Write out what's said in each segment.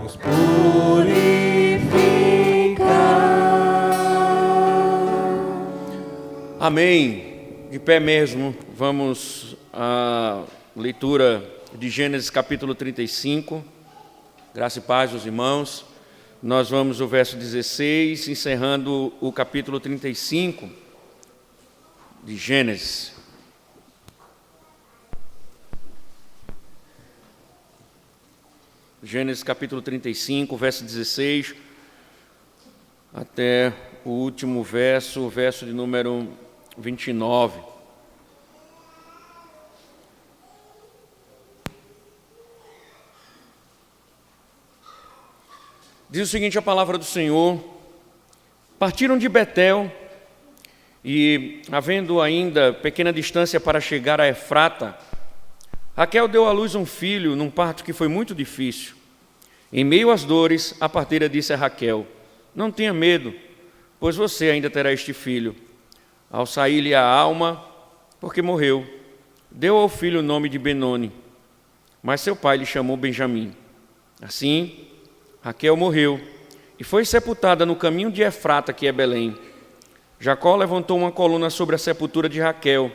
nos purificar. Amém. De pé mesmo, vamos à leitura de Gênesis capítulo 35. Graça e paz aos irmãos. Nós vamos ao verso 16, encerrando o capítulo 35 de Gênesis. Gênesis capítulo 35, verso 16, até o último verso, o verso de número 29. Diz o seguinte a palavra do Senhor: partiram de Betel e, havendo ainda pequena distância para chegar a Efrata, Raquel deu à luz um filho num parto que foi muito difícil. Em meio às dores, a parteira disse a Raquel: não tenha medo, pois você ainda terá este filho. Ao sair-lhe a alma, porque morreu, deu ao filho o nome de Benoni, mas seu pai lhe chamou Benjamim. Assim, Raquel morreu e foi sepultada no caminho de Efrata, que é Belém. Jacó levantou uma coluna sobre a sepultura de Raquel.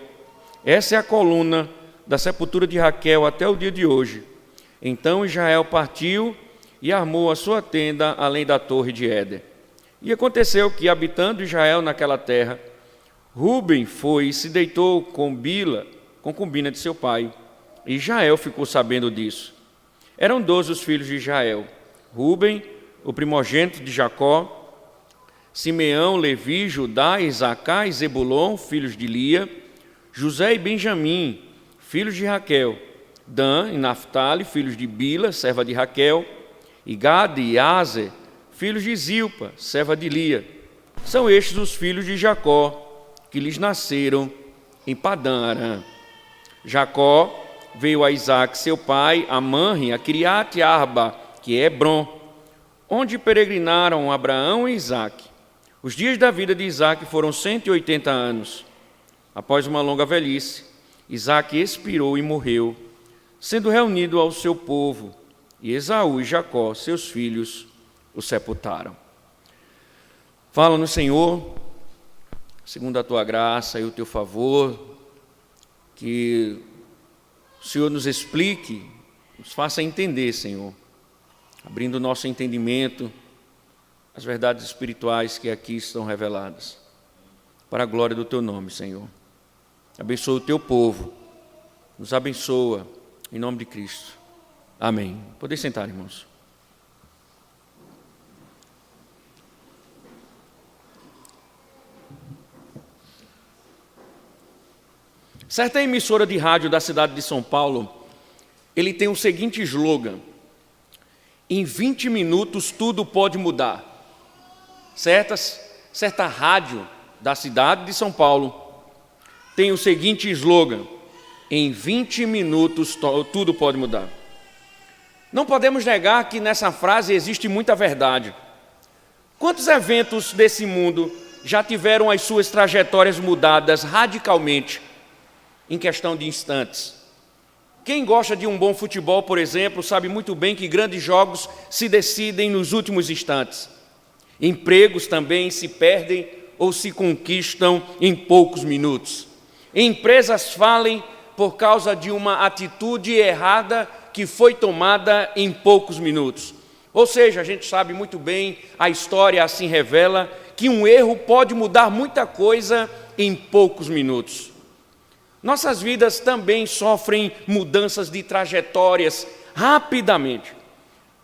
Essa é a coluna da sepultura de Raquel até o dia de hoje. Então Israel partiu e armou a sua tenda além da torre de Éder. E aconteceu que, habitando Israel naquela terra, Ruben foi e se deitou com Bila, concubina de seu pai. E Israel ficou sabendo disso. Eram 12 os filhos de Israel: Ruben, o primogênito de Jacó, Simeão, Levi, Judá, Isacar e Zebulon, filhos de Lia, José e Benjamim, filhos de Raquel, Dan e Naphtali, filhos de Bila, serva de Raquel, e Gade e Aser, filhos de Zilpa, serva de Lia. São estes os filhos de Jacó, que lhes nasceram em Padã Arã. Jacó veio a Isaque, seu pai, a Manre, a Kiriat Arba, que é Hebron, onde peregrinaram Abraão e Isaque. Os dias da vida de Isaque foram 180 anos. Após uma longa velhice, Isaque expirou e morreu, sendo reunido ao seu povo, e Esaú e Jacó, seus filhos, o sepultaram. Fala-nos, Senhor, segundo a tua graça e o teu favor, que o Senhor nos explique, nos faça entender, Senhor, abrindo o nosso entendimento, as verdades espirituais que aqui estão reveladas, para a glória do teu nome, Senhor. Abençoa o teu povo, nos abençoa, em nome de Cristo. Amém. Podem sentar, irmãos. Certa emissora de rádio da cidade de São Paulo, ele tem o seguinte slogan: em 20 minutos tudo pode mudar. Certa rádio da cidade de São Paulo tem o seguinte slogan: em 20 minutos tudo pode mudar. Não podemos negar que nessa frase existe muita verdade. Quantos eventos desse mundo já tiveram as suas trajetórias mudadas radicalmente em questão de instantes? Quem gosta de um bom futebol, por exemplo, sabe muito bem que grandes jogos se decidem nos últimos instantes. Empregos também se perdem ou se conquistam em poucos minutos. Empresas falem por causa de uma atitude errada que foi tomada em poucos minutos. Ou seja, a gente sabe muito bem, a história assim revela, que um erro pode mudar muita coisa em poucos minutos. Nossas vidas também sofrem mudanças de trajetórias rapidamente.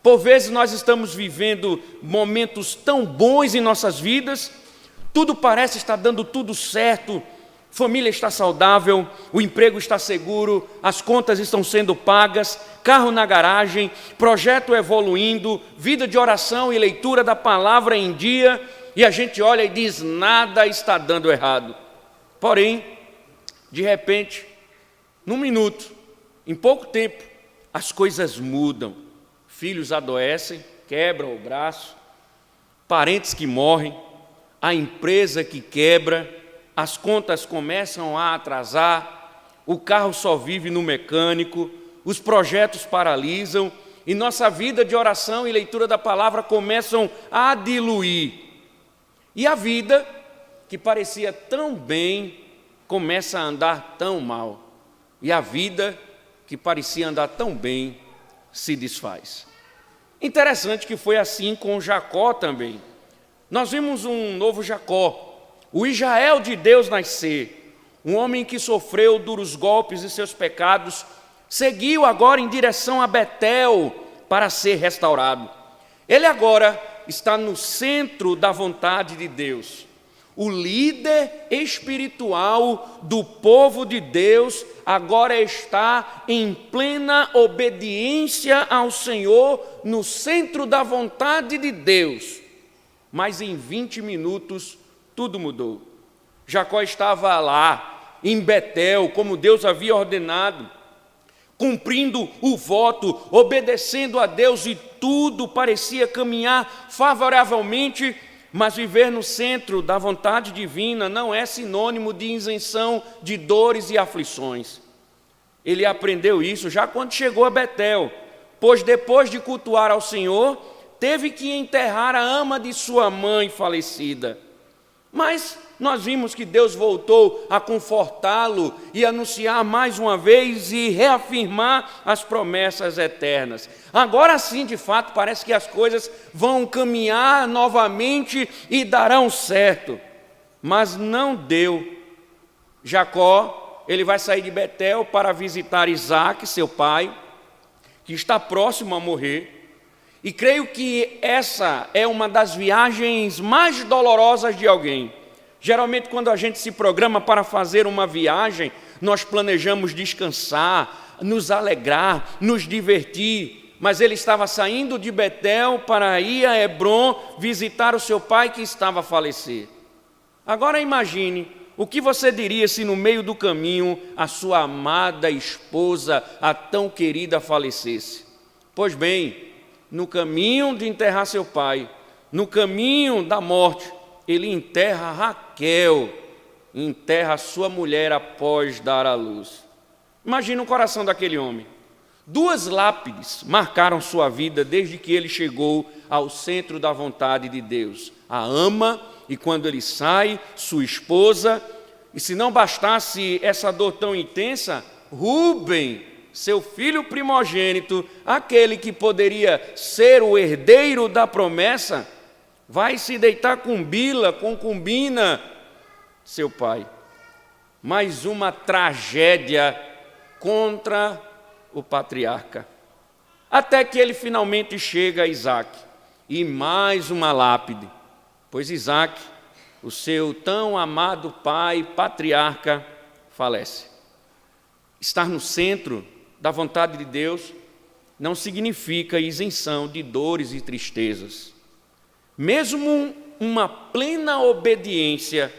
Por vezes nós estamos vivendo momentos tão bons em nossas vidas, tudo parece estar dando tudo certo, família está saudável, o emprego está seguro, as contas estão sendo pagas, carro na garagem, projeto evoluindo, vida de oração e leitura da palavra em dia, e a gente olha e diz: nada está dando errado. Porém, de repente, num minuto, em pouco tempo, as coisas mudam. Filhos adoecem, quebram o braço, parentes que morrem, a empresa que quebra, as contas começam a atrasar, o carro só vive no mecânico, os projetos paralisam e nossa vida de oração e leitura da palavra começam a diluir. E a vida, que parecia tão bem, começa a andar tão mal. E a vida, que parecia andar tão bem, se desfaz. Interessante que foi assim com Jacó também. Nós vimos um novo Jacó, o Israel de Deus nascer, um homem que sofreu duros golpes e seus pecados, seguiu agora em direção a Betel para ser restaurado. Ele agora está no centro da vontade de Deus. O líder espiritual do povo de Deus agora está em plena obediência ao Senhor, no centro da vontade de Deus. Mas em 20 minutos tudo mudou. Jacó estava lá, em Betel, como Deus havia ordenado, cumprindo o voto, obedecendo a Deus, e tudo parecia caminhar favoravelmente. Mas viver no centro da vontade divina não é sinônimo de isenção de dores e aflições. Ele aprendeu isso já quando chegou a Betel, pois depois de cultuar ao Senhor, teve que enterrar a ama de sua mãe falecida. Mas nós vimos que Deus voltou a confortá-lo e anunciar mais uma vez e reafirmar as promessas eternas. Agora sim, de fato, parece que as coisas vão caminhar novamente e darão certo. Mas não deu. Jacó, ele vai sair de Betel para visitar Isaque, seu pai, que está próximo a morrer. E creio que essa é uma das viagens mais dolorosas de alguém. Geralmente, quando a gente se programa para fazer uma viagem, nós planejamos descansar, nos alegrar, nos divertir. Mas ele estava saindo de Betel para ir a Hebrom visitar o seu pai que estava a falecer. Agora imagine o que você diria se no meio do caminho a sua amada esposa, a tão querida, falecesse. Pois bem, no caminho de enterrar seu pai, no caminho da morte, ele enterra Raquel, enterra sua mulher após dar à luz. Imagina o coração daquele homem. 2 lápides marcaram sua vida desde que ele chegou ao centro da vontade de Deus. A ama, e quando ele sai, sua esposa. E se não bastasse essa dor tão intensa, Rúben, seu filho primogênito, aquele que poderia ser o herdeiro da promessa, vai se deitar com Bila, concubina, seu pai. Mais uma tragédia contra o patriarca. Até que ele finalmente chega a Isaque. E mais uma lápide, pois Isaque, o seu tão amado pai, patriarca, falece. Estar no centro da vontade de Deus não significa isenção de dores e tristezas. Mesmo uma plena obediência,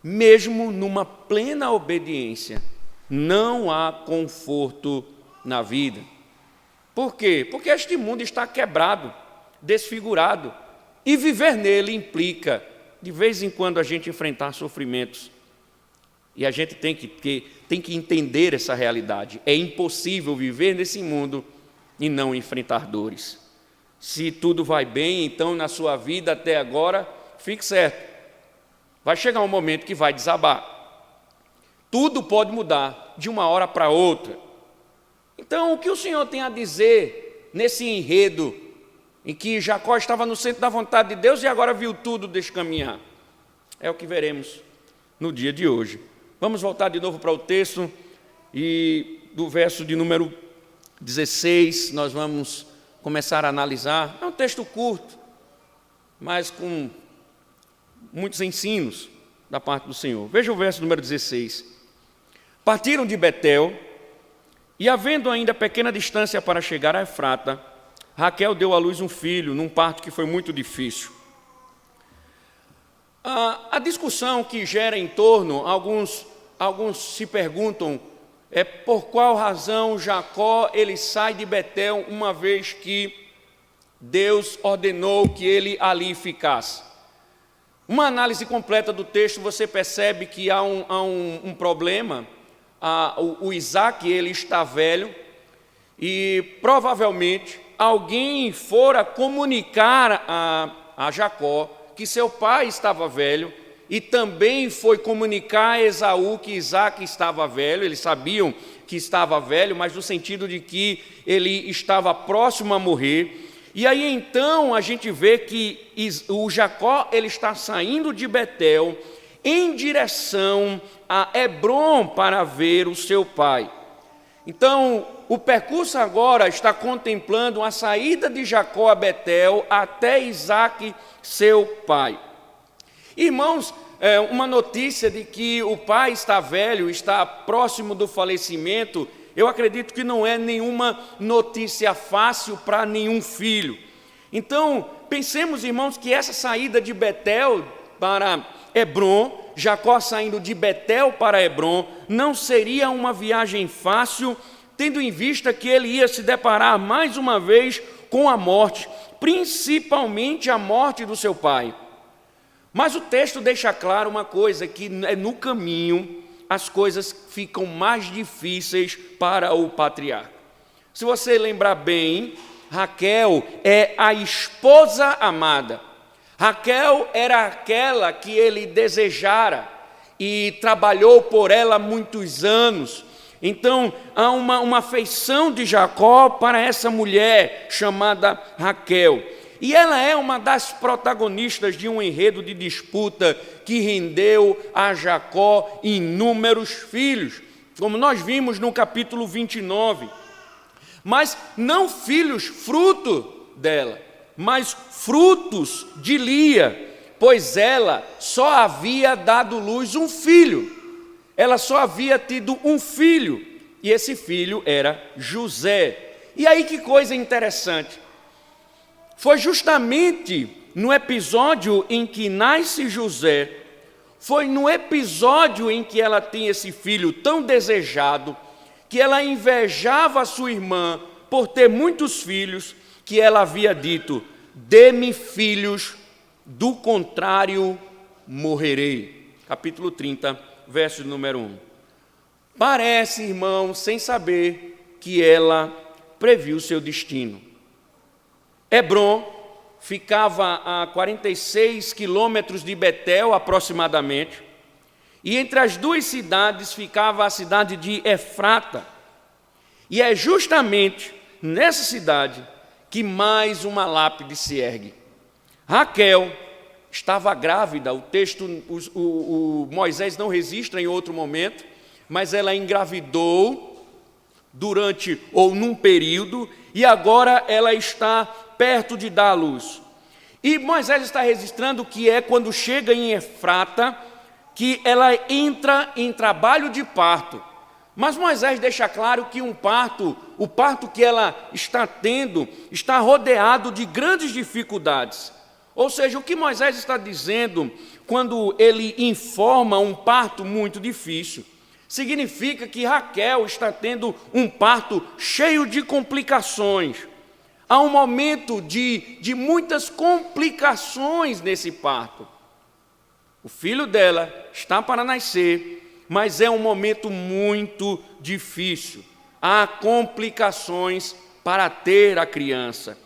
mesmo numa plena obediência, não há conforto na vida. Por quê? Porque este mundo está quebrado, desfigurado, e viver nele implica, de vez em quando, a gente enfrentar sofrimentos. E a gente tem que entender essa realidade. É impossível viver nesse mundo e não enfrentar dores. Se tudo vai bem, então, na sua vida até agora, fique certo. Vai chegar um momento que vai desabar. Tudo pode mudar de uma hora para outra. Então, o que o Senhor tem a dizer nesse enredo em que Jacó estava no centro da vontade de Deus e agora viu tudo descaminhar? É o que veremos no dia de hoje. Vamos voltar de novo para o texto e do verso de número 16 nós vamos começar a analisar. É um texto curto, mas com muitos ensinos da parte do Senhor. Veja o verso número 16. Partiram de Betel, e havendo ainda pequena distância para chegar a Efrata, Raquel deu à luz um filho, num parto que foi muito difícil. A discussão que gera em torno, alguns se perguntam, por qual razão Jacó ele sai de Betel, uma vez que Deus ordenou que ele ali ficasse. Uma análise completa do texto, você percebe que há um problema. O Isaque, ele está velho, e provavelmente alguém fora comunicar a Jacó que seu pai estava velho, e também foi comunicar a Esaú que Isaque estava velho. Eles sabiam que estava velho, mas no sentido de que ele estava próximo a morrer. E aí então a gente vê que o Jacó ele está saindo de Betel em direção a Hebrom para ver o seu pai. Então, o percurso agora está contemplando a saída de Jacó a Betel até Isaque, seu pai. Irmãos, uma notícia de que o pai está velho, está próximo do falecimento, eu acredito que não é nenhuma notícia fácil para nenhum filho. Então, pensemos, irmãos, que essa saída de Betel para Hebrom, Jacó saindo de Betel para Hebrom, não seria uma viagem fácil, tendo em vista que ele ia se deparar mais uma vez com a morte, principalmente a morte do seu pai. Mas o texto deixa claro uma coisa, que no caminho as coisas ficam mais difíceis para o patriarca. Se você lembrar bem, Raquel é a esposa amada. Raquel era aquela que ele desejara e trabalhou por ela muitos anos. Então, há uma afeição de Jacó para essa mulher chamada Raquel. E ela é uma das protagonistas de um enredo de disputa que rendeu a Jacó inúmeros filhos, como nós vimos no capítulo 29. Mas não filhos fruto dela, mas frutos de Lia, pois ela só havia dado luz um filho. Ela só havia tido um filho, e esse filho era José. E aí que coisa interessante. Foi justamente no episódio em que nasce José, foi no episódio em que ela tem esse filho tão desejado, que ela invejava a sua irmã por ter muitos filhos, que ela havia dito: dê-me filhos, do contrário morrerei. Capítulo 30, verso número 1. Parece, irmão, sem saber que ela previu seu destino. Hebrom ficava a 46 quilômetros de Betel, aproximadamente, e entre as duas cidades ficava a cidade de Efrata. E é justamente nessa cidade que mais uma lápide se ergue. Raquel estava grávida, o texto, o Moisés não registra em outro momento, mas ela engravidou durante ou num período, e agora ela está perto de dar à luz. E Moisés está registrando que é quando chega em Efrata que ela entra em trabalho de parto. Mas Moisés deixa claro que o parto que ela está tendo, está rodeado de grandes dificuldades. Ou seja, o que Moisés está dizendo quando ele informa um parto muito difícil, significa que Raquel está tendo um parto cheio de complicações. Há um momento de muitas complicações nesse parto. O filho dela está para nascer, mas é um momento muito difícil. Há complicações para ter a criança.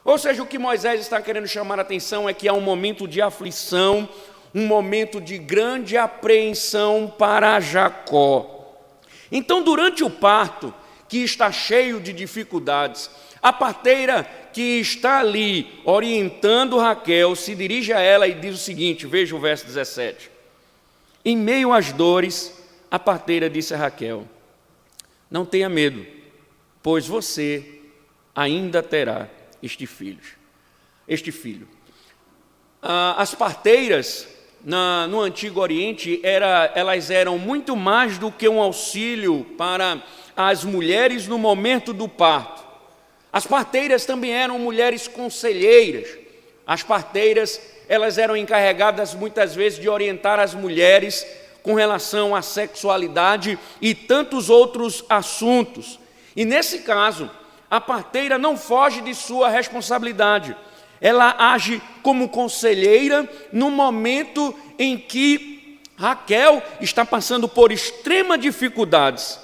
Ou seja, o que Moisés está querendo chamar a atenção é que há um momento de aflição, um momento de grande apreensão para Jacó. Então, durante o parto, que está cheio de dificuldades, a parteira que está ali orientando Raquel se dirige a ela e diz o seguinte, veja o verso 17. Em meio às dores, a parteira disse a Raquel: não tenha medo, pois você ainda terá este filho. As parteiras no Antigo Oriente elas eram muito mais do que um auxílio para as mulheres no momento do parto. As parteiras também eram mulheres conselheiras. As parteiras, elas eram encarregadas muitas vezes de orientar as mulheres com relação à sexualidade e tantos outros assuntos. E nesse caso, a parteira não foge de sua responsabilidade. Ela age como conselheira no momento em que Raquel está passando por extremas dificuldades.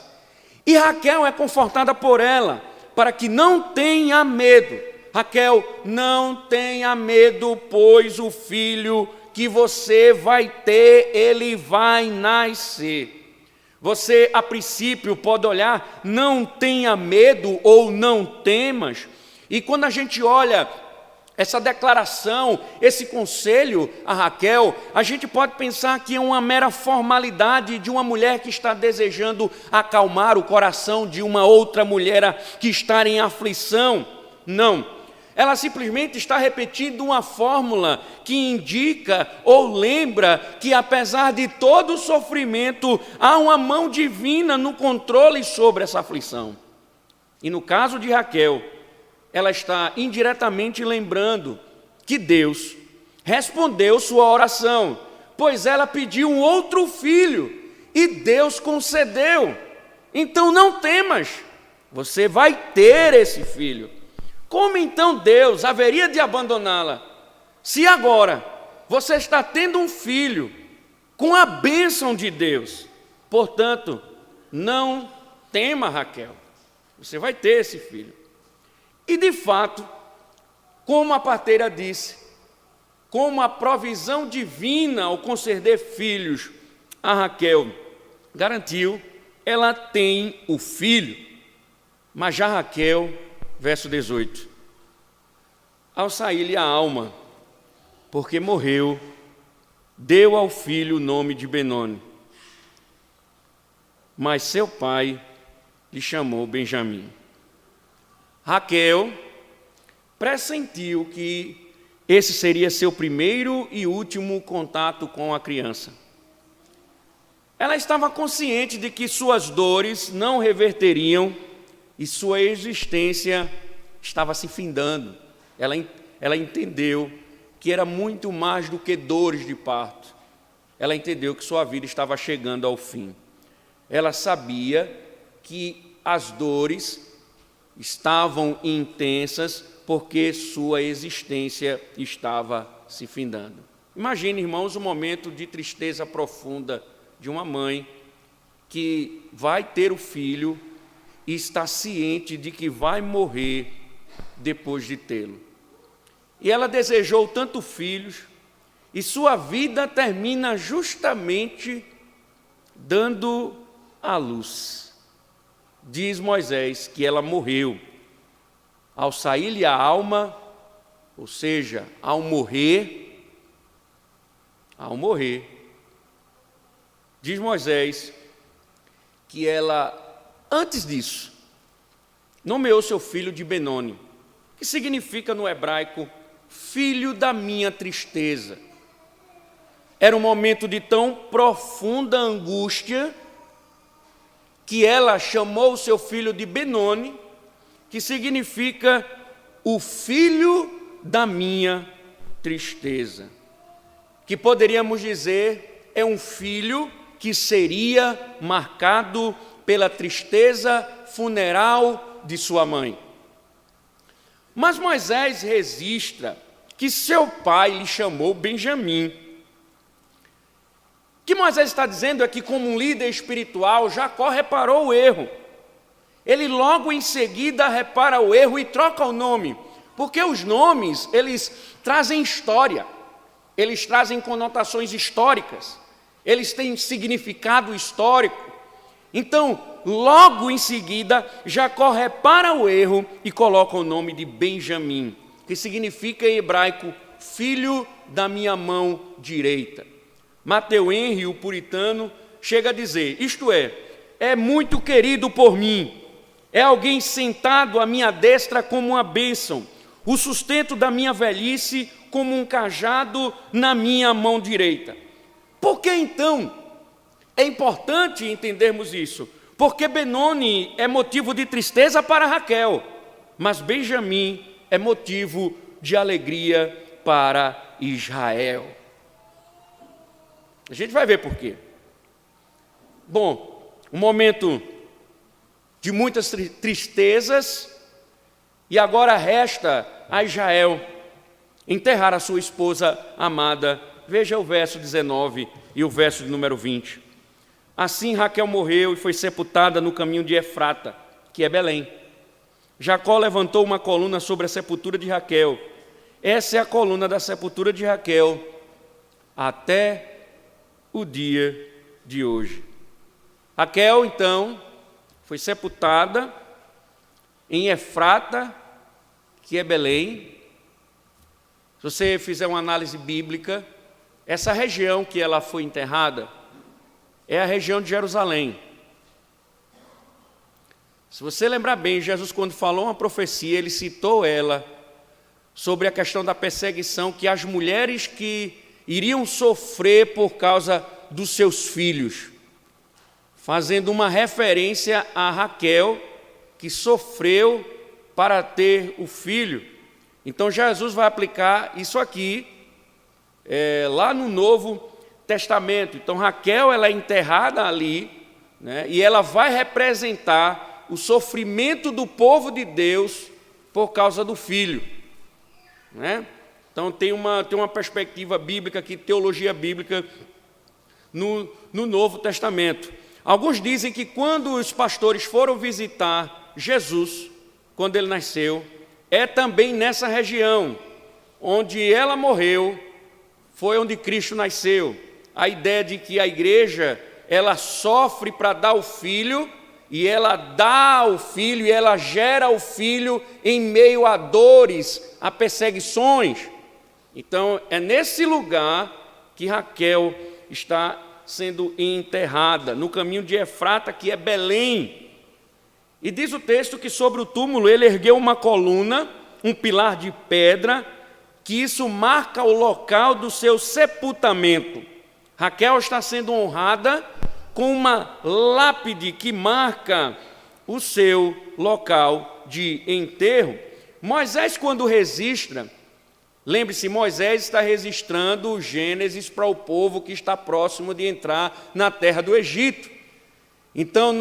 E Raquel é confortada por ela, para que não tenha medo. Raquel, não tenha medo, pois o filho que você vai ter, ele vai nascer. Você, a princípio, pode olhar, não tenha medo ou não temas. E quando a gente olha essa declaração, esse conselho a Raquel, a gente pode pensar que é uma mera formalidade de uma mulher que está desejando acalmar o coração de uma outra mulher que está em aflição. Não. Ela simplesmente está repetindo uma fórmula que indica ou lembra que, apesar de todo o sofrimento, há uma mão divina no controle sobre essa aflição. E no caso de Raquel, ela está indiretamente lembrando que Deus respondeu sua oração, pois ela pediu um outro filho e Deus concedeu. Então não temas, você vai ter esse filho. Como então Deus haveria de abandoná-la, se agora você está tendo um filho com a bênção de Deus? Portanto, não tema, Raquel, você vai ter esse filho. E de fato, como a parteira disse, como a provisão divina ao conceder filhos a Raquel garantiu, ela tem o filho. Mas já Raquel, verso 18, ao sair-lhe a alma, porque morreu, deu ao filho o nome de Benoni, mas seu pai lhe chamou Benjamim. Raquel pressentiu que esse seria seu primeiro e último contato com a criança. Ela estava consciente de que suas dores não reverteriam e sua existência estava se findando. Ela entendeu que era muito mais do que dores de parto. Ela entendeu que sua vida estava chegando ao fim. Ela sabia que as dores estavam intensas porque sua existência estava se findando. Imagine, irmãos, um momento de tristeza profunda de uma mãe que vai ter o filho e está ciente de que vai morrer depois de tê-lo. E ela desejou tanto filhos, e sua vida termina justamente dando à luz. Diz Moisés que ela morreu. Ao sair-lhe a alma, ou seja, ao morrer, diz Moisés que ela, antes disso, nomeou seu filho de Benoni, que significa no hebraico, filho da minha tristeza. Era um momento de tão profunda angústia que ela chamou o seu filho de Benoni, que significa o filho da minha tristeza. Que poderíamos dizer, é um filho que seria marcado pela tristeza funeral de sua mãe. Mas Moisés registra que seu pai lhe chamou Benjamim. O que Moisés está dizendo é que, como um líder espiritual, Jacó reparou o erro. Ele logo em seguida repara o erro e troca o nome, porque os nomes, eles trazem história, eles trazem conotações históricas, eles têm significado histórico. Então, logo em seguida, Jacó repara o erro e coloca o nome de Benjamim, que significa em hebraico, filho da minha mão direita. Matthew Henry, o puritano, chega a dizer, isto é muito querido por mim, é alguém sentado à minha destra como uma bênção, o sustento da minha velhice como um cajado na minha mão direita. Por que então é importante entendermos isso? Porque Benoni é motivo de tristeza para Raquel, mas Benjamim é motivo de alegria para Israel. A gente vai ver por quê. Bom, um momento de muitas tristezas, e agora resta a Israel enterrar a sua esposa amada. Veja o verso 19 e o verso de número 20. Assim Raquel morreu e foi sepultada no caminho de Efrata, que é Belém. Jacó levantou uma coluna sobre a sepultura de Raquel. Essa é a coluna da sepultura de Raquel até o dia de hoje. Raquel, então, foi sepultada em Efrata, que é Belém. Se você fizer uma análise bíblica, essa região que ela foi enterrada é a região de Jerusalém. Se você lembrar bem, Jesus, quando falou uma profecia, ele citou ela sobre a questão da perseguição que as mulheres que iriam sofrer por causa dos seus filhos, fazendo uma referência a Raquel, que sofreu para ter o filho. Então Jesus vai aplicar isso aqui, lá no Novo Testamento. Então Raquel, ela é enterrada ali, né, e ela vai representar o sofrimento do povo de Deus por causa do filho, né? Então tem uma perspectiva bíblica aqui, teologia bíblica no Novo Testamento. Alguns dizem que quando os pastores foram visitar Jesus, quando ele nasceu, é também nessa região onde ela morreu, foi onde Cristo nasceu. A ideia de que a igreja, ela sofre para dar o filho, e ela dá o filho, e ela gera o filho em meio a dores, a perseguições. Então, é nesse lugar que Raquel está sendo enterrada, no caminho de Efrata, que é Belém. E diz o texto que sobre o túmulo ele ergueu uma coluna, um pilar de pedra, que isso marca o local do seu sepultamento. Raquel está sendo honrada com uma lápide que marca o seu local de enterro. Moisés, quando registra, lembre-se, Moisés está registrando o Gênesis para o povo que está próximo de entrar na terra do Egito. Então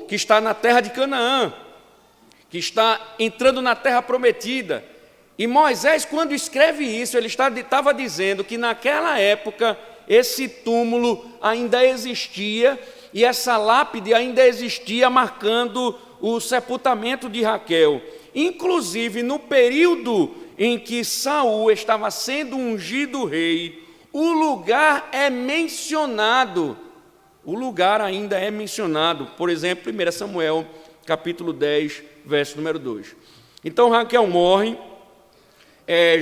que está na terra de Canaã, que está entrando na terra prometida. E Moisés, quando escreve isso, ele estava dizendo que naquela época esse túmulo ainda existia e essa lápide ainda existia, marcando o sepultamento de Raquel. Inclusive, no período em que Saul estava sendo ungido rei, o lugar é mencionado. O lugar ainda é mencionado. Por exemplo, 1 Samuel, capítulo 10, verso número 2. Então, Raquel morre,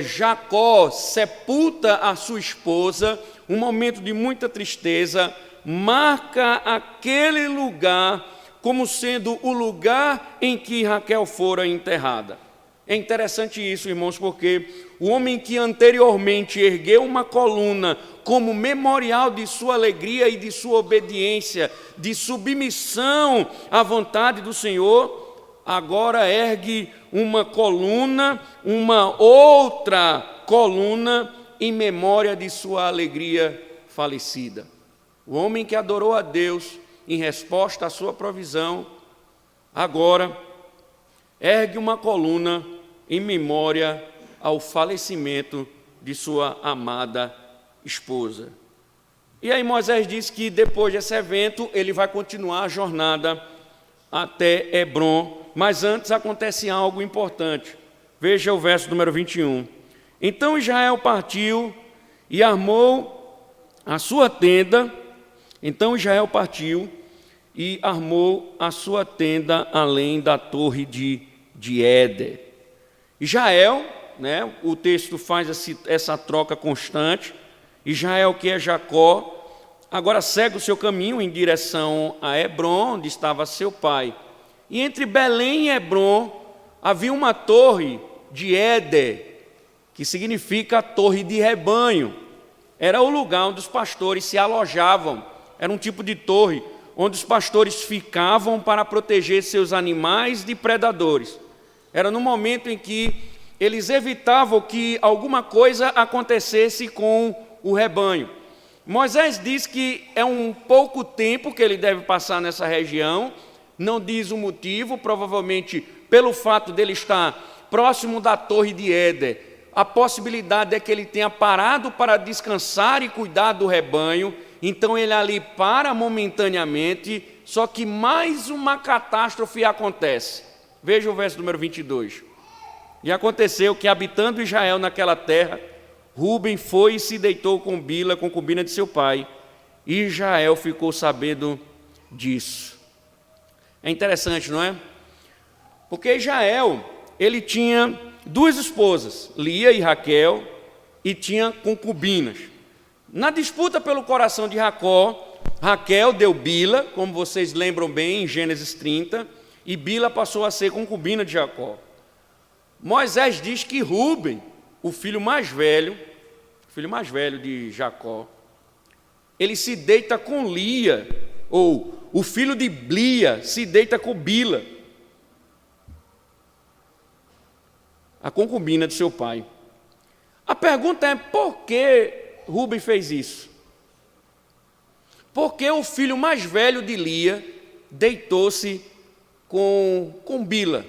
Jacó sepulta a sua esposa, um momento de muita tristeza, marca aquele lugar como sendo o lugar em que Raquel fora enterrada. É interessante isso, irmãos, porque o homem que anteriormente ergueu uma coluna como memorial de sua alegria e de sua obediência, de submissão à vontade do Senhor, agora ergue uma coluna, uma outra coluna, em memória de sua alegria falecida. O homem que adorou a Deus em resposta à sua provisão, agora ergue uma coluna em memória ao falecimento de sua amada esposa. E aí Moisés diz que depois desse evento ele vai continuar a jornada até Hebrom, mas antes acontece algo importante. Veja o verso número 21. Então Israel partiu e armou a sua tenda. Então Israel partiu e armou a sua tenda além da torre de Éder. Israel, né, o texto faz essa troca constante. Israel, que é Jacó, agora segue o seu caminho em direção a Hebrom, onde estava seu pai. E entre Belém e Hebrom havia uma torre de Éder, que significa torre de rebanho. Era o lugar onde os pastores se alojavam. Era um tipo de torre onde os pastores ficavam para proteger seus animais de predadores. Era no momento em que eles evitavam que alguma coisa acontecesse com o rebanho. Moisés diz que é um pouco tempo que ele deve passar nessa região, não diz o motivo, provavelmente pelo fato dele estar próximo da torre de Éder. A possibilidade é que ele tenha parado para descansar e cuidar do rebanho, então ele ali para momentaneamente, só que mais uma catástrofe acontece. Veja o verso número 22. E aconteceu que, habitando Israel naquela terra, Rúben foi e se deitou com Bila, concubina de seu pai, e Israel ficou sabendo disso. É interessante, não é? Porque Israel, ele tinha duas esposas, Lia e Raquel, e tinha concubinas. Na disputa pelo coração de Jacó, Raquel deu Bila, como vocês lembram bem, em Gênesis 30, e Bila passou a ser concubina de Jacó. Moisés diz que Rúben, o filho mais velho de Jacó, ele se deita com Lia, ou o filho de Lia se deita com Bila, a concubina de seu pai. A pergunta é, por que Rúben fez isso? Porque o filho mais velho de Lia deitou-se com Bila.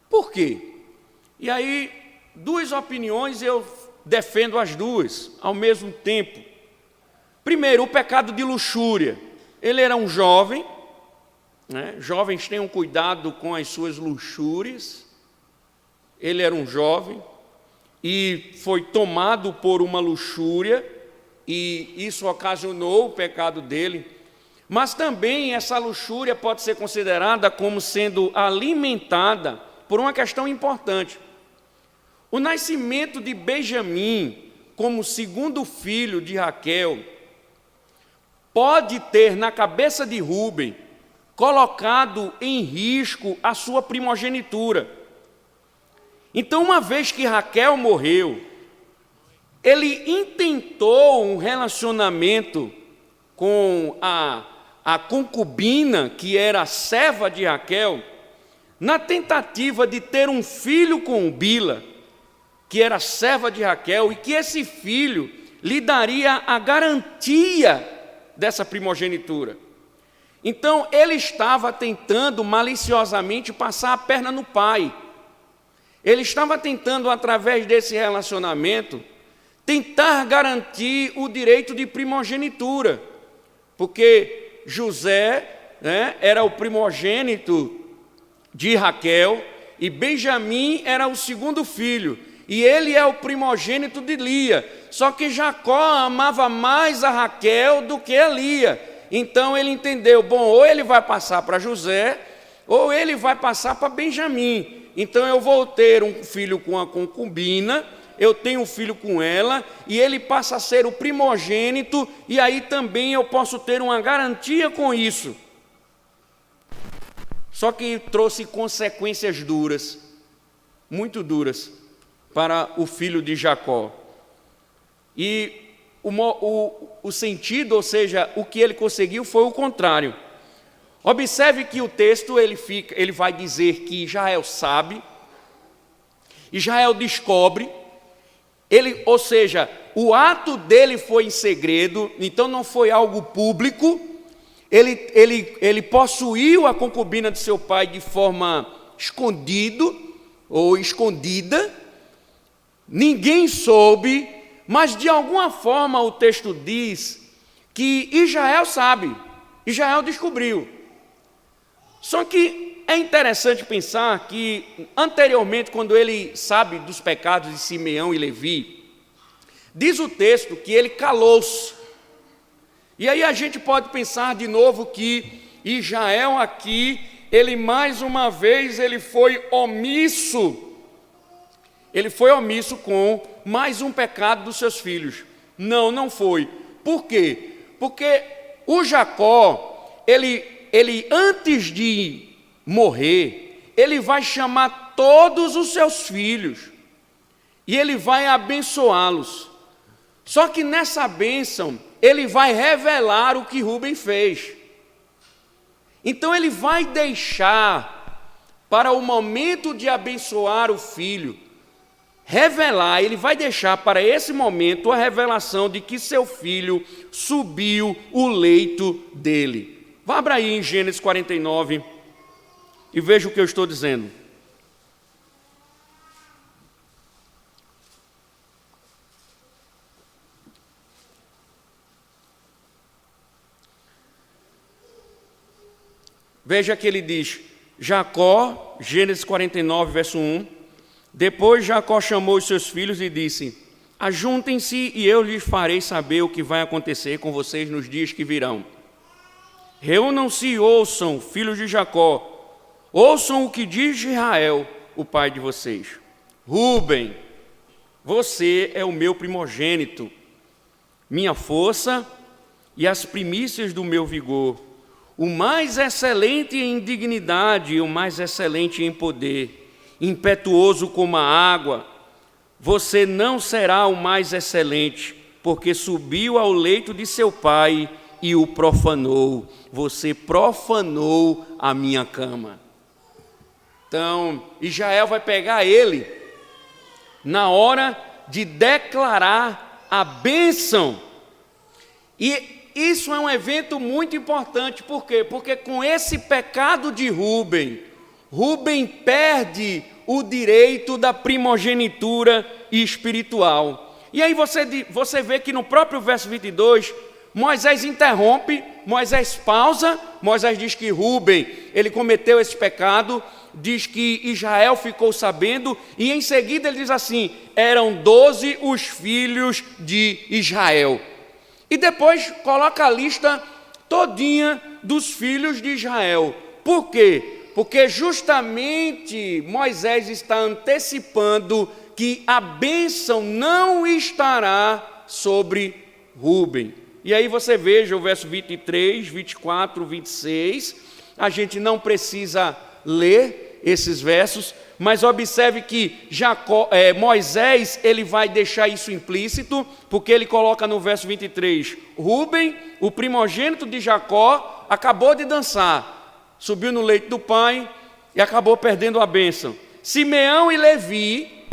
Por quê? E aí, duas opiniões, eu defendo as duas ao mesmo tempo. Primeiro, o pecado de luxúria. Ele era um jovem, né? Jovens tenham cuidado com as suas luxúrias. Ele era um jovem e foi tomado por uma luxúria, e isso ocasionou o pecado dele. Mas também essa luxúria pode ser considerada como sendo alimentada por uma questão importante. O nascimento de Benjamim como segundo filho de Raquel pode ter na cabeça de Rúben colocado em risco a sua primogenitura. Então, uma vez que Raquel morreu, ele intentou um relacionamento com a concubina, que era a serva de Raquel, na tentativa de ter um filho com Bila, que era serva de Raquel, e que esse filho lhe daria a garantia dessa primogenitura. Então, ele estava tentando maliciosamente passar a perna no pai. Ele estava tentando, através desse relacionamento, tentar garantir o direito de primogenitura, porque José, né, era o primogênito de Raquel, e Benjamim era o segundo filho, e ele é o primogênito de Lia. Só que Jacó amava mais a Raquel do que a Lia. Então ele entendeu, bom, ou ele vai passar para José, ou ele vai passar para Benjamim. Então eu vou ter um filho com a concubina, eu tenho um filho com ela, e ele passa a ser o primogênito, e aí também eu posso ter uma garantia com isso. Só que trouxe consequências duras, muito duras, para o filho de Jacó. E o sentido, ou seja, o que ele conseguiu foi o contrário. Observe que o texto ele vai dizer que Israel sabe, Israel descobre, ou seja, o ato dele foi em segredo, então não foi algo público. Ele possuiu a concubina de seu pai de forma escondida, ninguém soube, mas de alguma forma o texto diz que Israel sabe, Israel descobriu. Só que é interessante pensar que anteriormente, quando ele sabe dos pecados de Simeão e Levi, diz o texto que ele calou-se. E aí a gente pode pensar de novo que Israel aqui, ele mais uma vez, ele foi omisso com mais um pecado dos seus filhos. Não, não foi. Por quê? Porque o Jacó, ele antes de morrer, ele vai chamar todos os seus filhos e ele vai abençoá-los. Só que nessa bênção, ele vai revelar o que Rúben fez. Então ele vai deixar para o momento de abençoar o filho, revelar, ele vai deixar para esse momento a revelação de que seu filho subiu o leito dele. Vá para aí em Gênesis 49 e veja o que eu estou dizendo. Veja que ele diz: Jacó, Gênesis 49, verso 1. Depois Jacó chamou os seus filhos e disse: ajuntem-se e eu lhes farei saber o que vai acontecer com vocês nos dias que virão. Reúnam-se e ouçam, filhos de Jacó, ouçam o que diz Israel, o pai de vocês. Rúben, você é o meu primogênito, minha força e as primícias do meu vigor, o mais excelente em dignidade e o mais excelente em poder, impetuoso como a água. Você não será o mais excelente, porque subiu ao leito de seu pai e o profanou. Você profanou a minha cama. Então, Israel vai pegar ele na hora de declarar a bênção. E isso é um evento muito importante. Por quê? Porque com esse pecado de Rúben, Rúben perde o direito da primogenitura espiritual. E aí você vê que no próprio verso 22, Moisés interrompe, Moisés pausa, Moisés diz que Rúben, ele cometeu esse pecado, diz que Israel ficou sabendo, e em seguida ele diz assim: eram 12 os filhos de Israel. E depois coloca a lista todinha dos filhos de Israel. Por quê? Porque justamente Moisés está antecipando que a bênção não estará sobre Rúben. E aí você veja o verso 23, 24, 26. A gente não precisa ler esses versos, mas observe que Moisés ele vai deixar isso implícito, porque ele coloca no verso 23, Rúben, o primogênito de Jacó, acabou de dançar, subiu no leito do pai e acabou perdendo a bênção. Simeão e Levi,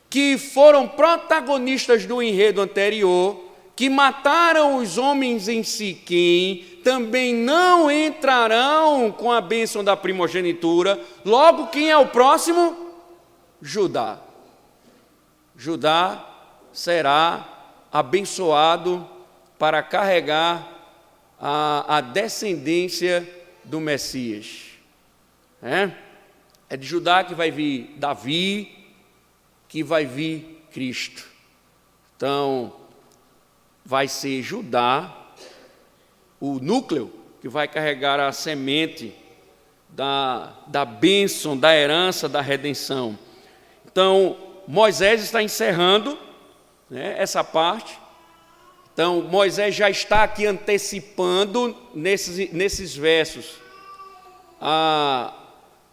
que foram protagonistas do enredo anterior, que mataram os homens em Siquém, também não entrarão com a bênção da primogenitura. Logo, quem é o próximo? Judá. Judá será abençoado para carregar a descendência do Messias. É de Judá que vai vir Davi, que vai vir Cristo. Então, vai ser Judá, o núcleo que vai carregar a semente da bênção, da herança, da redenção. Então, Moisés está encerrando, essa parte. Então, Moisés já está aqui antecipando nesses versos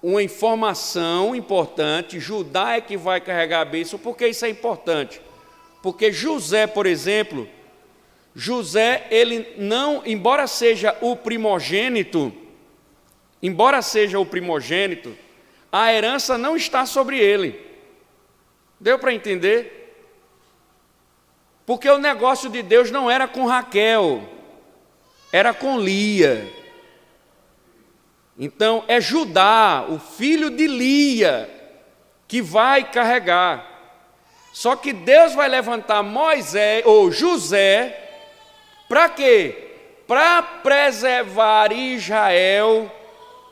uma informação importante. Judá é que vai carregar a bênção. Por que isso é importante? Porque José, por exemplo, ele não, embora seja o primogênito, a herança não está sobre ele. Deu para entender? Porque o negócio de Deus não era com Raquel, era com Lia. Então é Judá, o filho de Lia, que vai carregar. Só que Deus vai levantar José, para quê? Para preservar Israel,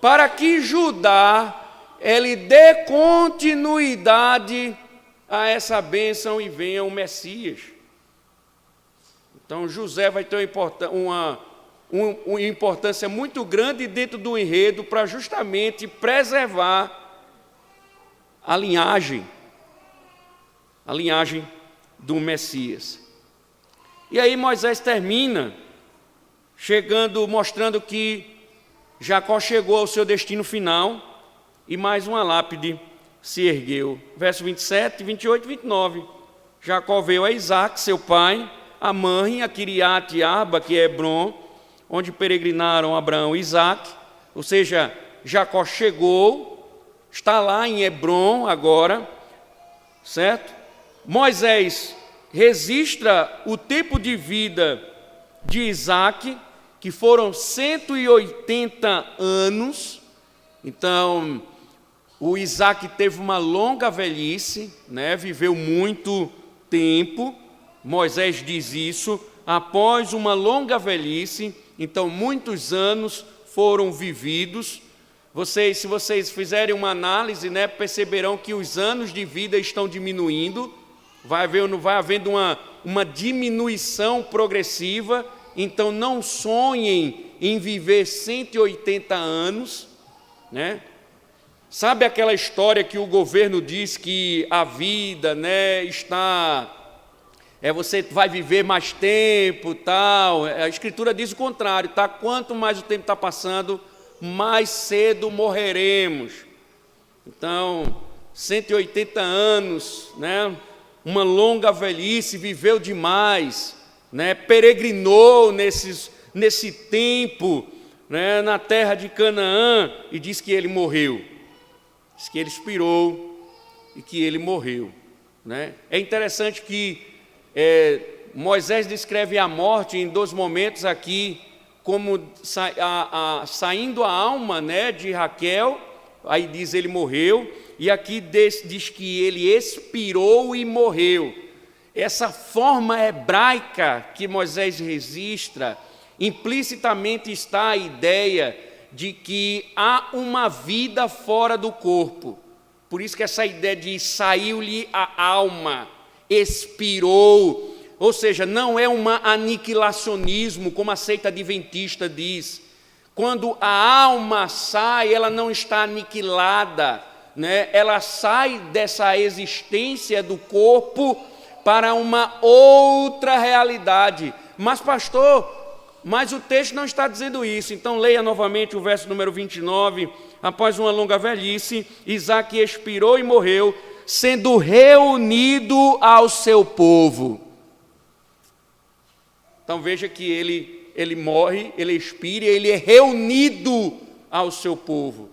para que Judá ele dê continuidade a essa bênção e venha o Messias. Então José vai ter uma importância muito grande dentro do enredo para justamente preservar a linhagem do Messias. E aí Moisés termina mostrando que Jacó chegou ao seu destino final e mais uma lápide se ergueu. Verso 27, 28 e 29. Jacó veio a Isaque, seu pai, a Manre, a Quiriate Arba, que é Hebron, onde peregrinaram Abraão e Isaque. Ou seja, Jacó chegou, está lá em Hebron agora, certo? Moisés registra o tempo de vida de Isaque, que foram 180 anos. Então, o Isaque teve uma longa velhice, viveu muito tempo. Moisés diz isso, após uma longa velhice, então muitos anos foram vividos. Se vocês fizerem uma análise, né, perceberão que os anos de vida estão diminuindo, vai havendo uma diminuição progressiva. Então não sonhem em viver 180 anos, né? Sabe aquela história que o governo diz que a vida, né, você vai viver mais tempo, tal. A Escritura diz o contrário, tá? Quanto mais o tempo está passando, mais cedo morreremos. Então, 180 anos, né? Uma longa velhice, viveu demais, né? Peregrinou nesse tempo, né, na terra de Canaã, e diz que ele morreu. Diz que ele expirou e que ele morreu, né? É interessante que Moisés descreve a morte em 2 momentos aqui, como saindo a alma, né, de Raquel, aí diz ele morreu, e aqui diz que ele expirou e morreu. Essa forma hebraica que Moisés registra, implicitamente está a ideia de que há uma vida fora do corpo. Por isso que essa ideia de saiu-lhe a alma, expirou, ou seja, não é um aniquilacionismo, como a seita adventista diz. Quando a alma sai, ela não está aniquilada, né? Ela sai dessa existência do corpo para uma outra realidade. Mas, pastor, mas o texto não está dizendo isso. Então leia novamente o verso número 29. Após uma longa velhice, Isaque expirou e morreu, sendo reunido ao seu povo. Então veja que ele morre, ele expira e ele é reunido ao seu povo.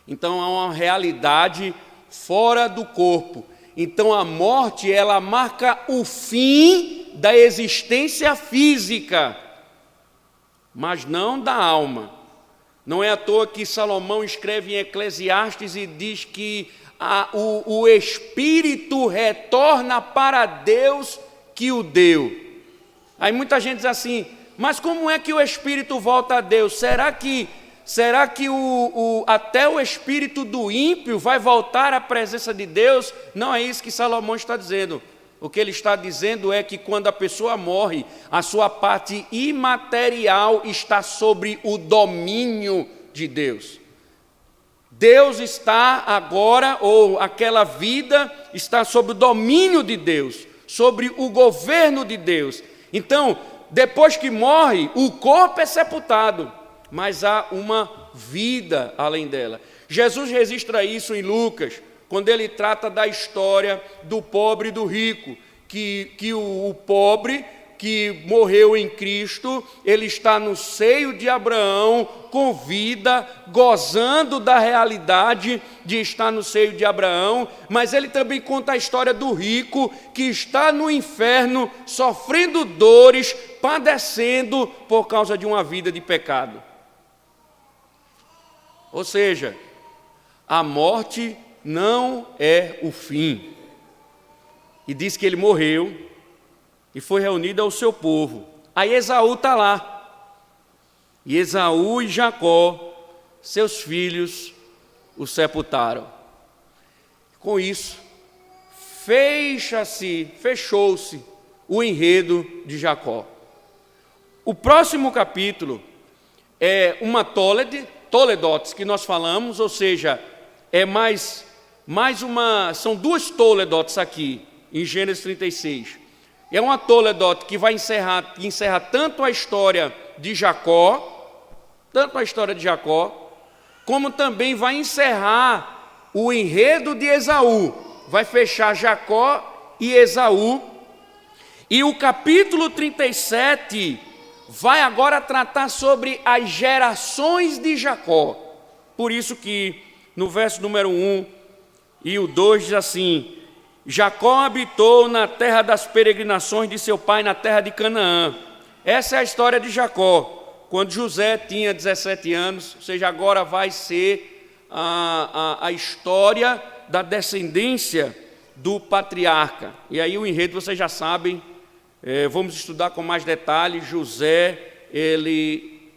Então há uma realidade fora do corpo. Então a morte, ela marca o fim da existência física, mas não da alma. Não é à toa que Salomão escreve em Eclesiastes e diz que o espírito retorna para Deus que o deu. Aí muita gente diz assim, mas como é que o espírito volta a Deus? Será que até o espírito do ímpio vai voltar à presença de Deus? Não é isso que Salomão está dizendo. O que ele está dizendo é que quando a pessoa morre, a sua parte imaterial está sobre o domínio de Deus. Deus está agora, ou aquela vida está sob o domínio de Deus, sobre o governo de Deus. Então, depois que morre, o corpo é sepultado, mas há uma vida além dela. Jesus registra isso em Lucas, quando ele trata da história do pobre e do rico, que o pobre que morreu em Cristo, ele está no seio de Abraão, com vida, gozando da realidade de estar no seio de Abraão, mas ele também conta a história do rico, que está no inferno, sofrendo dores, padecendo por causa de uma vida de pecado. Ou seja, a morte não é o fim. E diz que ele morreu e foi reunido ao seu povo. Aí Esaú está lá. E Esaú e Jacó, seus filhos, o sepultaram. Com isso, fechou-se o enredo de Jacó. O próximo capítulo é uma toledotes que nós falamos, ou seja, é mais são 2 toledotes aqui, em Gênesis 36. É uma toledote que que encerra tanto a história de Jacó, como também vai encerrar o enredo de Esaú. Vai fechar Jacó e Esaú. E o capítulo 37 vai agora tratar sobre as gerações de Jacó. Por isso que no verso número 1 e o 2 diz assim: Jacó habitou na terra das peregrinações de seu pai, na terra de Canaã. Essa é a história de Jacó, quando José tinha 17 anos, ou seja, agora vai ser a história da descendência do patriarca. E aí o enredo vocês já sabem, vamos estudar com mais detalhes. José, ele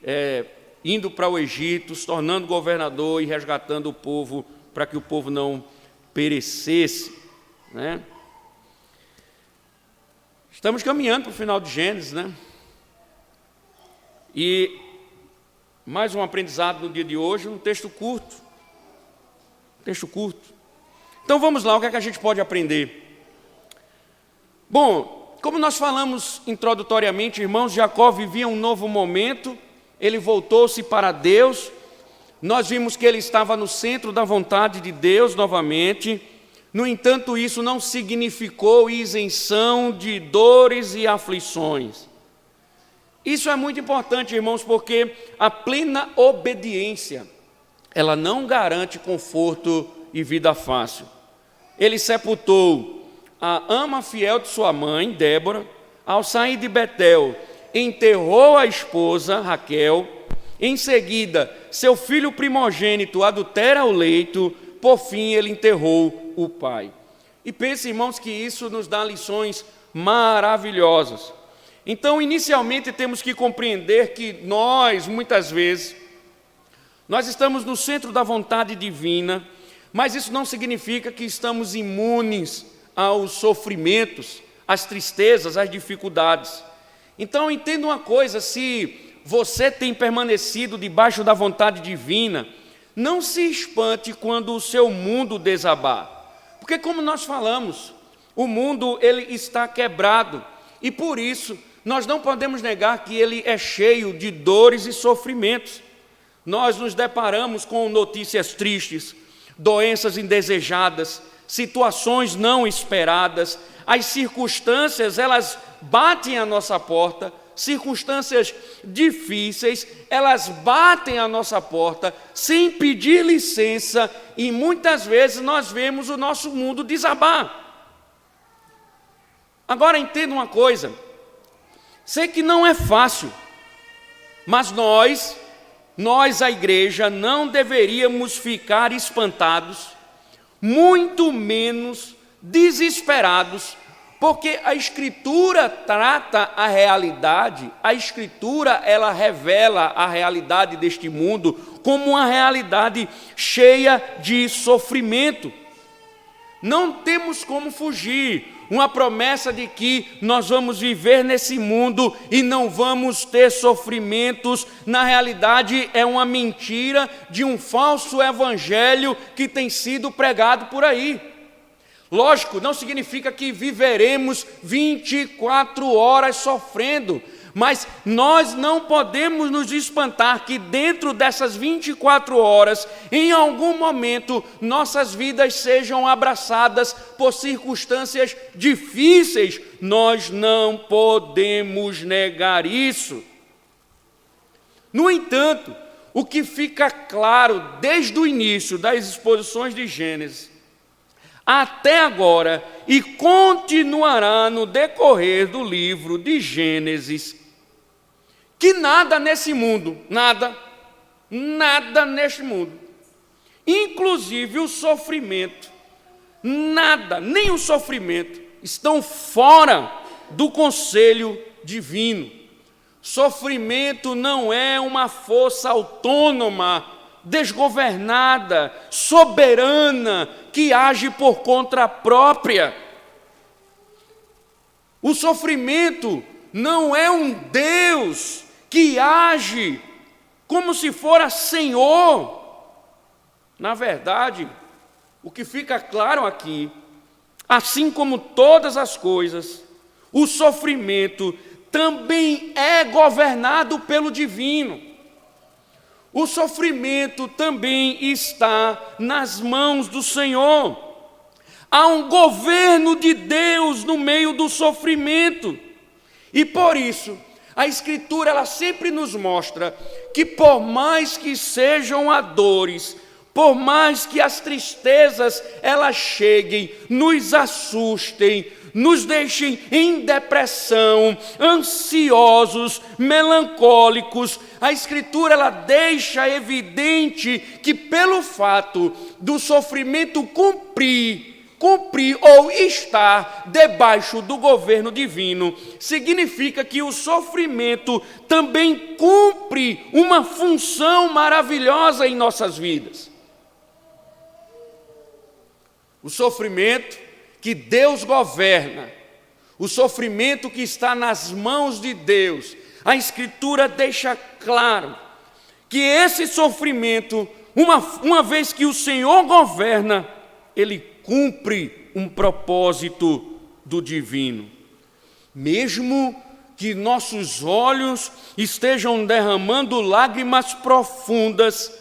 indo para o Egito, se tornando governador e resgatando o povo para que o povo não perecesse, né? Estamos caminhando para o final de Gênesis, né? E mais um aprendizado no dia de hoje, um texto curto. Então vamos lá, o que é que a gente pode aprender? Bom, como nós falamos introdutoriamente, irmãos, Jacó vivia um novo momento, ele voltou-se para Deus, nós vimos que ele estava no centro da vontade de Deus novamente. No entanto, isso não significou isenção de dores e aflições. Isso é muito importante, irmãos, porque a plena obediência, ela não garante conforto e vida fácil. Ele sepultou a ama fiel de sua mãe, Débora, ao sair de Betel, enterrou a esposa, Raquel, em seguida, seu filho primogênito adultera o leito, por fim ele enterrou o pai. E pense, irmãos, que isso nos dá lições maravilhosas. Então, inicialmente, temos que compreender que nós, muitas vezes, nós estamos no centro da vontade divina, mas isso não significa que estamos imunes aos sofrimentos, às tristezas, às dificuldades. Então, entenda uma coisa, se você tem permanecido debaixo da vontade divina, não se espante quando o seu mundo desabar. Porque, como nós falamos, o mundo ele está quebrado e, por isso, nós não podemos negar que ele é cheio de dores e sofrimentos. Nós nos deparamos com notícias tristes, doenças indesejadas, situações não esperadas, as circunstâncias, elas batem à nossa porta, circunstâncias difíceis, elas batem à nossa porta sem pedir licença e muitas vezes nós vemos o nosso mundo desabar. Agora entenda uma coisa, sei que não é fácil, mas nós a igreja não deveríamos ficar espantados, muito menos desesperados, porque a Escritura trata a realidade, a Escritura ela revela a realidade deste mundo como uma realidade cheia de sofrimento. Não temos como fugir, uma promessa de que nós vamos viver nesse mundo e não vamos ter sofrimentos, na realidade é uma mentira de um falso evangelho que tem sido pregado por aí. Lógico, não significa que viveremos 24 horas sofrendo, mas nós não podemos nos espantar que dentro dessas 24 horas, em algum momento, nossas vidas sejam abraçadas por circunstâncias difíceis. Nós não podemos negar isso. No entanto, o que fica claro desde o início das exposições de Gênesis até agora, e continuará no decorrer do livro de Gênesis, que nada nesse mundo, nada neste mundo, inclusive o sofrimento, nada, nem o sofrimento, estão fora do conselho divino. Sofrimento não é uma força autônoma, desgovernada, soberana, que age por conta própria. O sofrimento não é um Deus que age como se fora Senhor. Na verdade, o que fica claro aqui, assim como todas as coisas, o sofrimento também é governado pelo divino. O sofrimento também está nas mãos do Senhor. Há um governo de Deus no meio do sofrimento. E por isso, a Escritura ela sempre nos mostra que por mais que sejam as dores, por mais que as tristezas elas cheguem, nos assustem, nos deixem em depressão, ansiosos, melancólicos, a Escritura ela deixa evidente que pelo fato do sofrimento cumprir cumprir ou estar debaixo do governo divino significa que o sofrimento também cumpre uma função maravilhosa em nossas vidas. O sofrimento que Deus governa, o sofrimento que está nas mãos de Deus, a Escritura deixa claro que esse sofrimento, uma vez que o Senhor governa, Ele cumpre um propósito do divino. Mesmo que nossos olhos estejam derramando lágrimas profundas,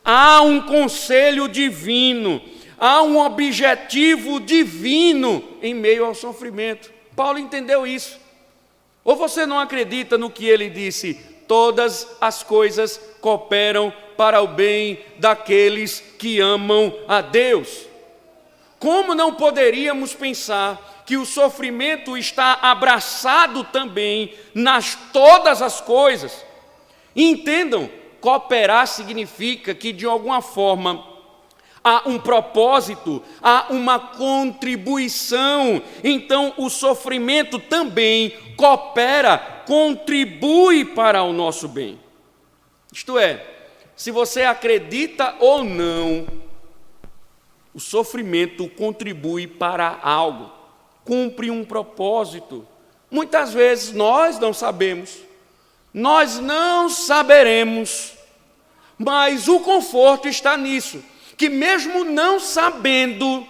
há um conselho divino, há um objetivo divino em meio ao sofrimento. Paulo entendeu isso. Ou você não acredita no que ele disse? Todas as coisas cooperam para o bem daqueles que amam a Deus. Como não poderíamos pensar que o sofrimento está abraçado também nas todas as coisas? Entendam, cooperar significa que de alguma forma há um propósito, há uma contribuição. Então o sofrimento também coopera, contribui para o nosso bem. Isto é, se você acredita ou não, o sofrimento contribui para algo, cumpre um propósito. Muitas vezes nós não sabemos, nós não saberemos, mas o conforto está nisso, que mesmo não sabendo,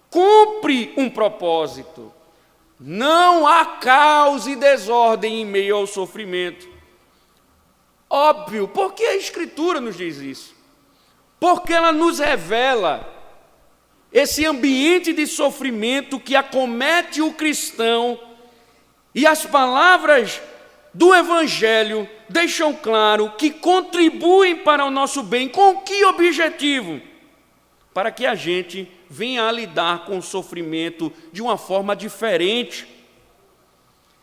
cumpre um propósito. Não há caos e desordem em meio ao sofrimento. Óbvio, porque a Escritura nos diz isso? Porque ela nos revela esse ambiente de sofrimento que acomete o cristão, e as palavras do Evangelho deixam claro que contribuem para o nosso bem. Com que objetivo? Para que a gente venha a lidar com o sofrimento de uma forma diferente.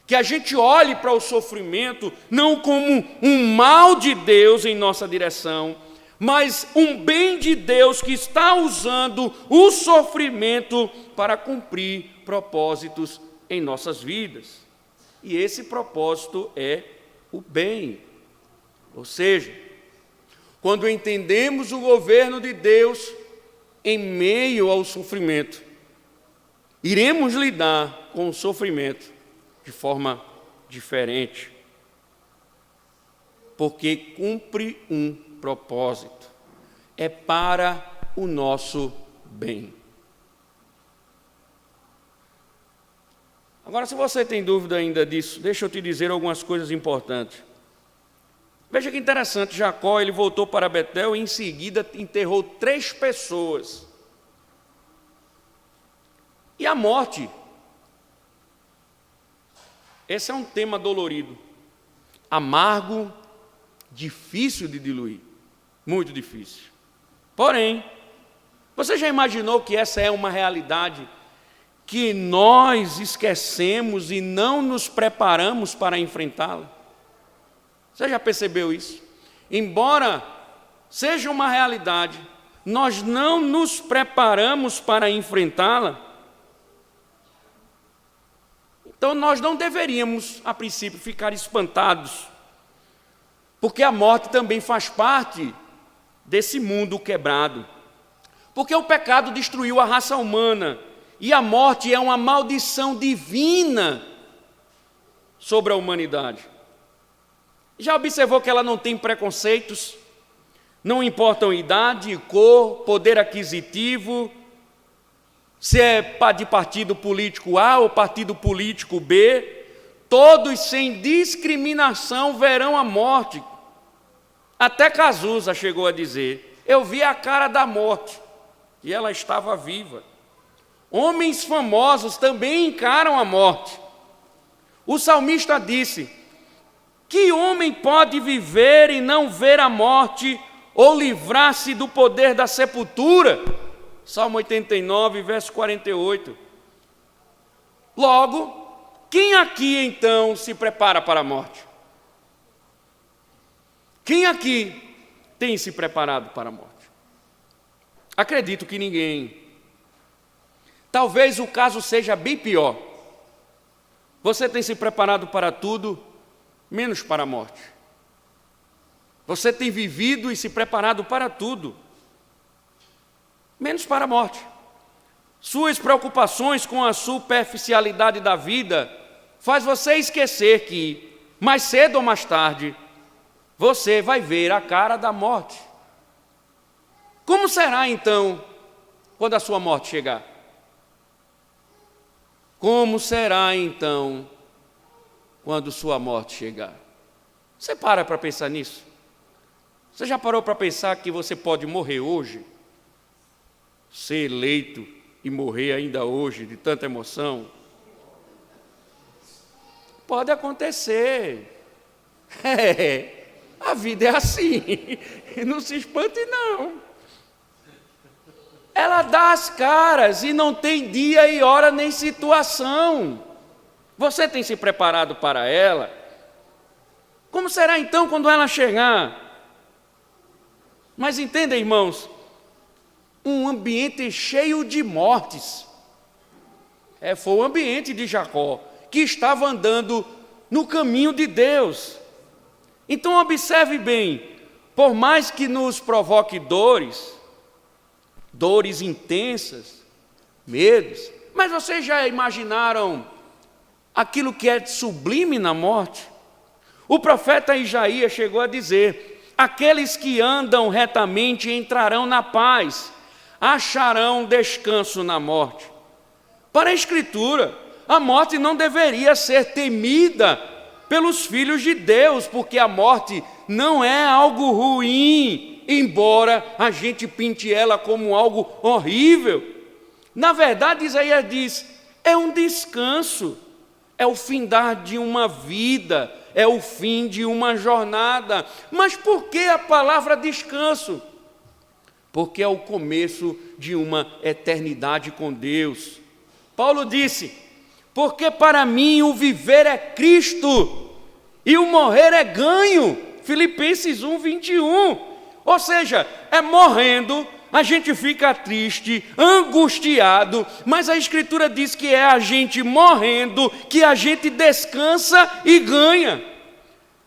Que a gente olhe para o sofrimento não como um mal de Deus em nossa direção, mas um bem de Deus que está usando o sofrimento para cumprir propósitos em nossas vidas. E esse propósito é o bem. Ou seja, quando entendemos o governo de Deus em meio ao sofrimento, iremos lidar com o sofrimento de forma diferente, porque cumpre um propósito, é para o nosso bem. Agora, se você tem dúvida ainda disso, deixa eu te dizer algumas coisas importantes. Veja que interessante, Jacó, ele voltou para Betel e em seguida enterrou 3 pessoas. E a morte? Esse é um tema dolorido, amargo, difícil de diluir, muito difícil. Porém, você já imaginou que essa é uma realidade que nós esquecemos e não nos preparamos para enfrentá-la? Você já percebeu isso? Embora seja uma realidade, nós não nos preparamos para enfrentá-la. Então nós não deveríamos, a princípio, ficar espantados, porque a morte também faz parte desse mundo quebrado. Porque o pecado destruiu a raça humana, e a morte é uma maldição divina sobre a humanidade. Já observou que ela não tem preconceitos? Não importam idade, cor, poder aquisitivo, se é de partido político A ou partido político B, todos sem discriminação verão a morte. Até Cazuza chegou a dizer: eu vi a cara da morte, e ela estava viva. Homens famosos também encaram a morte. O salmista disse: que homem pode viver e não ver a morte, ou livrar-se do poder da sepultura? Salmo 89, verso 48. Logo, quem aqui então se prepara para a morte? Quem aqui tem se preparado para a morte? Acredito que ninguém. talvez o caso seja bem pior. Você tem se preparado para tudo, menos para a morte. Você tem vivido e se preparado para tudo, menos para a morte. Suas preocupações com a superficialidade da vida faz você esquecer que, mais cedo ou mais tarde, você vai ver a cara da morte. Como será então quando a sua morte chegar? Como será então quando sua morte chegar? Você para pensar nisso? Você já parou para pensar que você pode morrer hoje? Ser eleito e morrer ainda hoje de tanta emoção? Pode acontecer. A vida é assim. Não se espante, não. Ela dá as caras e não tem dia e hora nem situação. Você tem se preparado para ela? Como será então quando ela chegar? Mas entenda, irmãos, um ambiente cheio de mortes. Foi o ambiente de Jacó, que estava andando no caminho de Deus. Então observe bem, por mais que nos provoque dores intensas, medos, mas vocês já imaginaram aquilo que é sublime na morte? O profeta Isaías chegou a dizer: aqueles que andam retamente entrarão na paz, acharão descanso na morte. Para a Escritura, a morte não deveria ser temida pelos filhos de Deus, porque a morte não é algo ruim, embora a gente pinte ela como algo horrível. Na verdade, Isaías diz, é um descanso, é o findar de uma vida, é o fim de uma jornada. Mas por que a palavra descanso? Porque é o começo de uma eternidade com Deus. Paulo disse, porque para mim o viver é Cristo e o morrer é ganho. Filipenses 1:21. Ou seja, é morrendo, a gente fica triste, angustiado, mas a Escritura diz que é a gente morrendo que a gente descansa e ganha.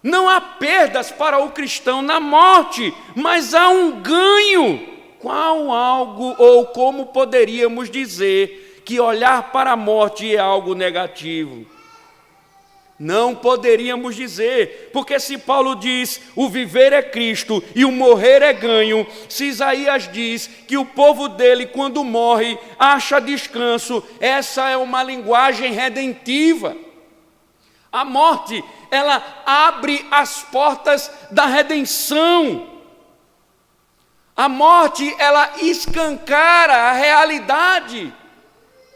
Não há perdas para o cristão na morte, mas há um ganho. Qual algo, ou como poderíamos dizer que olhar para a morte é algo negativo? Não poderíamos dizer, porque se Paulo diz o viver é Cristo e o morrer é ganho, se Isaías diz que o povo dele quando morre acha descanso, essa é uma linguagem redentiva. A morte, ela abre as portas da redenção. A morte, ela escancara a realidade.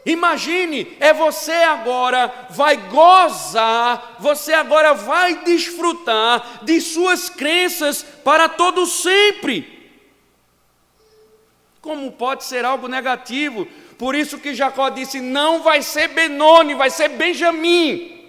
Imagine, você agora vai gozar, você agora vai desfrutar de suas crenças para todo sempre. Como pode ser algo negativo? Por isso que Jacó disse, não vai ser Benoni, vai ser Benjamim.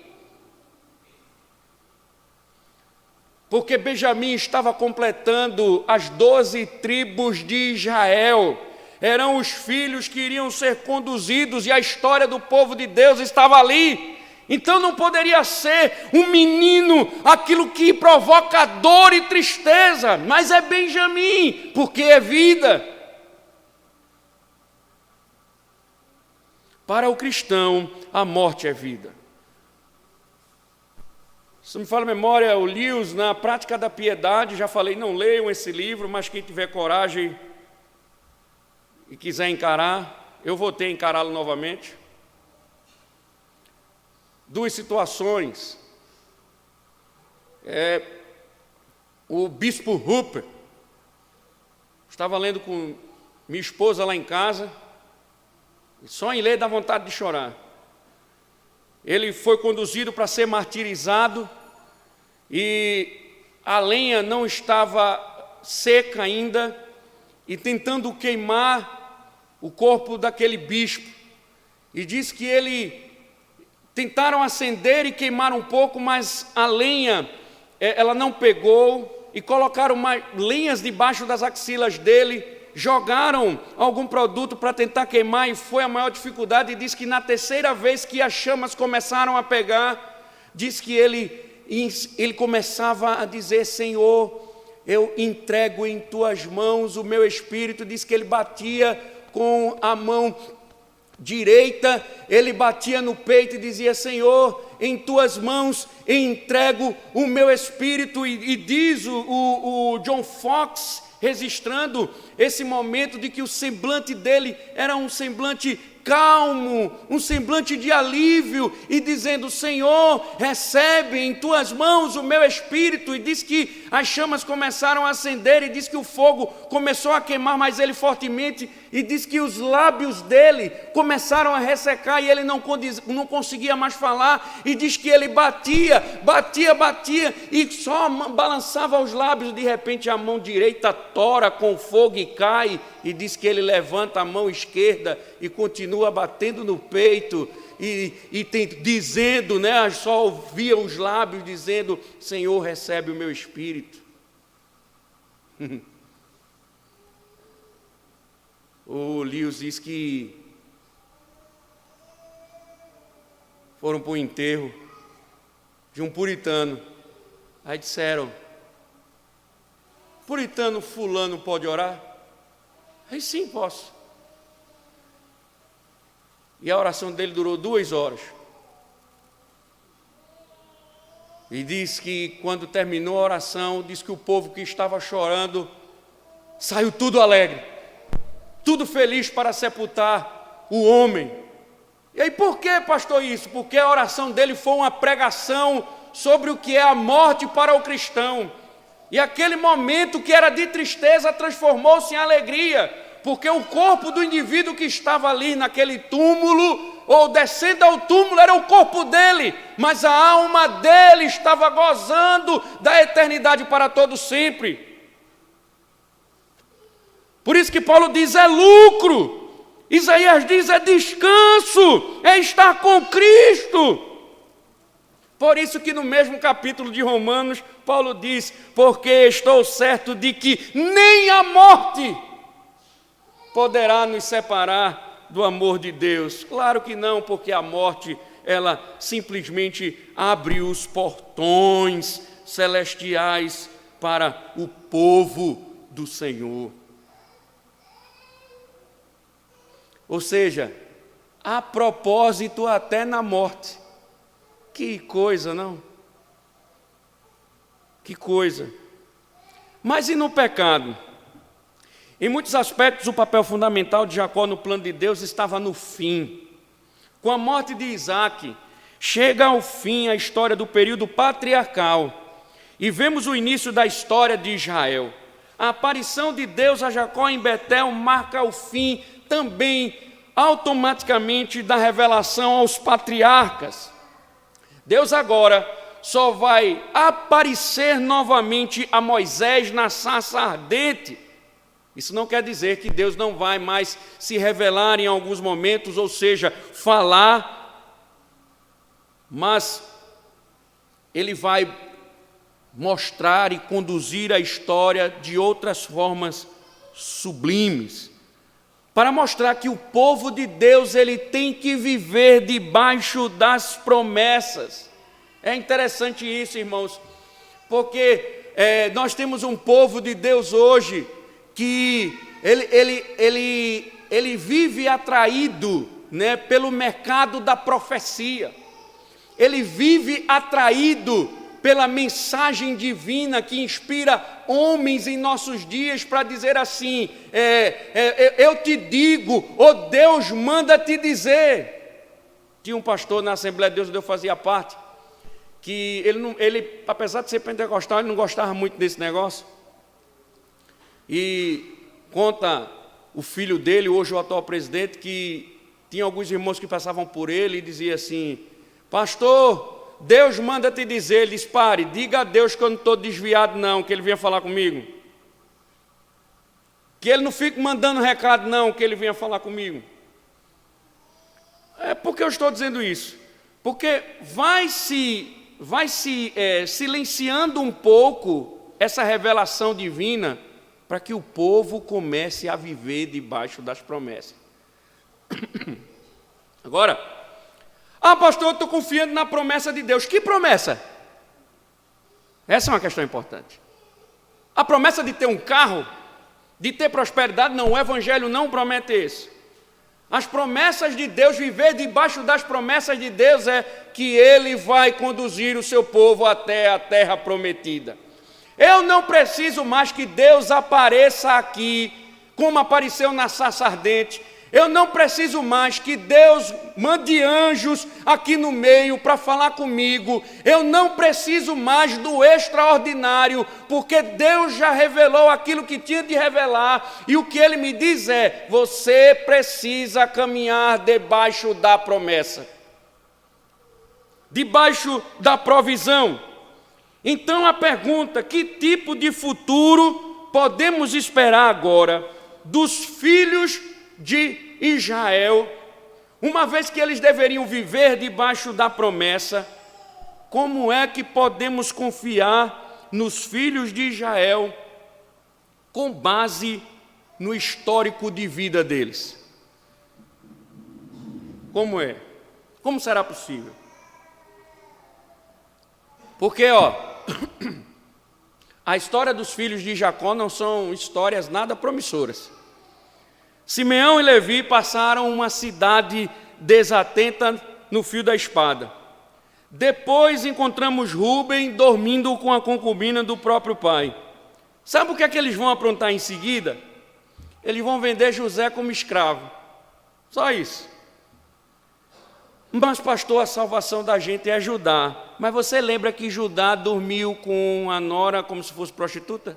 Porque Benjamim estava completando as 12 tribos de Israel. Eram os filhos que iriam ser conduzidos e a história do povo de Deus estava ali. Então não poderia ser um menino, aquilo que provoca dor e tristeza, mas é Benjamim, porque é vida. Para o cristão, a morte é vida. Se me fala a memória, o Lewis, na Prática da Piedade, já falei, não leiam esse livro, mas quem tiver coragem e quiser encarar, eu voltei a encará-lo novamente. Duas situações. O bispo Hooper, estava lendo com minha esposa lá em casa, e só em ler dá vontade de chorar. Ele foi conduzido para ser martirizado, e a lenha não estava seca ainda, e tentando queimar o corpo daquele bispo, e diz que tentaram acender e queimar um pouco, mas a lenha, ela não pegou, e colocaram mais lenhas debaixo das axilas dele, jogaram algum produto para tentar queimar e foi a maior dificuldade. E diz que na terceira vez que as chamas começaram a pegar, diz que ele começava a dizer: Senhor, eu entrego em tuas mãos o meu espírito. Diz que ele batia com a mão direita, ele batia no peito e dizia: Senhor, em tuas mãos entrego o meu espírito. E diz o John Fox, registrando esse momento, de que o semblante dele era um semblante calmo, um semblante de alívio, e dizendo: Senhor, recebe em tuas mãos o meu espírito. E diz que as chamas começaram a acender, e diz que o fogo começou a queimar mais ele fortemente, e diz que os lábios dele começaram a ressecar, e ele não conseguia mais falar, e diz que ele batia, e só balançava os lábios. De repente a mão direita tora com fogo e cai, e diz que ele levanta a mão esquerda e continua batendo no peito, dizendo, né, só ouvia os lábios dizendo: Senhor, recebe o meu espírito. O Lewis diz que foram para o enterro de um puritano. Aí disseram: puritano fulano pode orar? Aí sim, posso. E a oração dele durou 2 horas. E diz que quando terminou a oração, diz que o povo que estava chorando saiu tudo alegre, tudo feliz para sepultar o homem. E aí por que, pastor, isso? Porque a oração dele foi uma pregação sobre o que é a morte para o cristão. E aquele momento que era de tristeza transformou-se em alegria, porque o corpo do indivíduo que estava ali naquele túmulo, ou descendo ao túmulo, era o corpo dele, mas a alma dele estava gozando da eternidade para todo sempre. Por isso que Paulo diz: é lucro. Isaías diz: é descanso, é estar com Cristo. Por isso que no mesmo capítulo de Romanos, Paulo diz: porque estou certo de que nem a morte poderá nos separar do amor de Deus. Claro que não, porque a morte, ela simplesmente abre os portões celestiais para o povo do Senhor. Ou seja, há propósito até na morte. Que coisa, não? Que coisa. Mas e no pecado? Em muitos aspectos, o papel fundamental de Jacó no plano de Deus estava no fim. Com a morte de Isaac, chega ao fim a história do período patriarcal e vemos o início da história de Israel. A aparição de Deus a Jacó em Betel marca o fim também, automaticamente, da revelação aos patriarcas. Deus agora só vai aparecer novamente a Moisés na sarça ardente. Isso não quer dizer que Deus não vai mais se revelar em alguns momentos, ou seja, falar, mas Ele vai mostrar e conduzir a história de outras formas sublimes, para mostrar que o povo de Deus, ele tem que viver debaixo das promessas. É interessante isso, irmãos, porque nós temos um povo de Deus hoje que ele vive atraído, né, pelo mercado da profecia. Ele vive atraído pela mensagem divina que inspira homens em nossos dias para dizer assim: eu te digo, ou Deus manda te dizer. Tinha um pastor na Assembleia de Deus, onde eu fazia parte, que ele, apesar de ser pentecostal, ele não gostava muito desse negócio. E conta o filho dele, hoje o atual presidente, que tinha alguns irmãos que passavam por ele e dizia assim: pastor, Deus manda te dizer. Ele diz: pare, diga a Deus que eu não estou desviado não, que ele vinha falar comigo. Que ele não fique mandando recado não, que ele vinha falar comigo. Por que eu estou dizendo isso? Porque vai se silenciando um pouco essa revelação divina para que o povo comece a viver debaixo das promessas. Agora, pastor, eu estou confiando na promessa de Deus. Que promessa? Essa é uma questão importante. A promessa de ter um carro, de ter prosperidade, não, o Evangelho não promete isso. As promessas de Deus, viver debaixo das promessas de Deus é que Ele vai conduzir o seu povo até a terra prometida. Eu não preciso mais que Deus apareça aqui, como apareceu na sarça ardente. Eu não preciso mais que Deus mande anjos aqui no meio para falar comigo. Eu não preciso mais do extraordinário, porque Deus já revelou aquilo que tinha de revelar. E o que Ele me diz é: você precisa caminhar debaixo da promessa, debaixo da provisão. Então a pergunta: que tipo de futuro podemos esperar agora dos filhos de Israel, uma vez que eles deveriam viver debaixo da promessa? Como é que podemos confiar nos filhos de Israel com base no histórico de vida deles? Como é? Como será possível? Porque, a história dos filhos de Jacó não são histórias nada promissoras. Simeão e Levi passaram uma cidade desatenta no fio da espada. Depois encontramos Rúben dormindo com a concubina do próprio pai. Sabe o que é que eles vão aprontar em seguida? Eles vão vender José como escravo. Só isso. Mas, pastor, a salvação da gente é Judá. Mas você lembra que Judá dormiu com a nora como se fosse prostituta?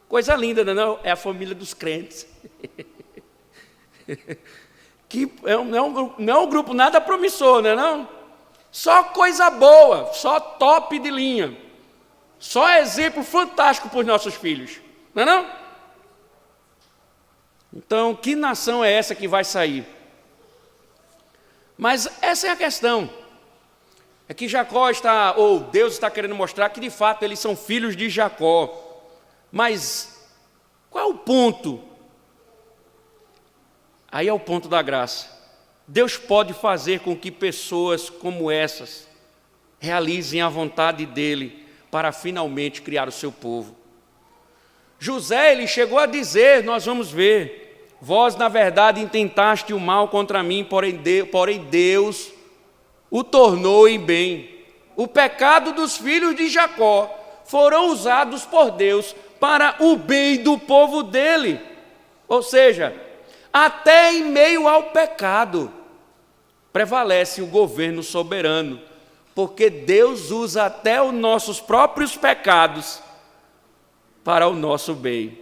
Coisa linda, não é? É a família dos crentes. Que não é um grupo nada promissor, não é não? Só coisa boa, só top de linha. Só exemplo fantástico para os nossos filhos, não é não? Então, que nação é essa que vai sair? Mas essa é a questão. É que Jacó está, ou Deus está querendo mostrar que de fato eles são filhos de Jacó. Mas qual é o ponto? Aí é o ponto da graça. Deus pode fazer com que pessoas como essas realizem a vontade dEle para finalmente criar o seu povo. José, ele chegou a dizer, nós vamos ver: vós na verdade intentaste o mal contra mim, porém Deus o tornou em bem. O pecado dos filhos de Jacó foram usados por Deus para o bem do povo dele. Ou seja, até em meio ao pecado, prevalece o governo soberano, porque Deus usa até os nossos próprios pecados para o nosso bem.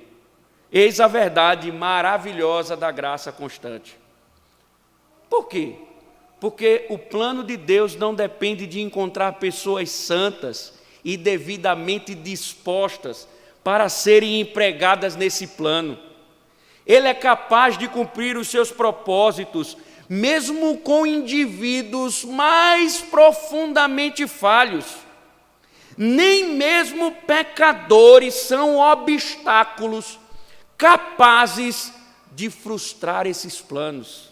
Eis a verdade maravilhosa da graça constante. Por quê? Porque o plano de Deus não depende de encontrar pessoas santas e devidamente dispostas para serem empregadas nesse plano. Ele é capaz de cumprir os seus propósitos, mesmo com indivíduos mais profundamente falhos. Nem mesmo pecadores são obstáculos capazes de frustrar esses planos.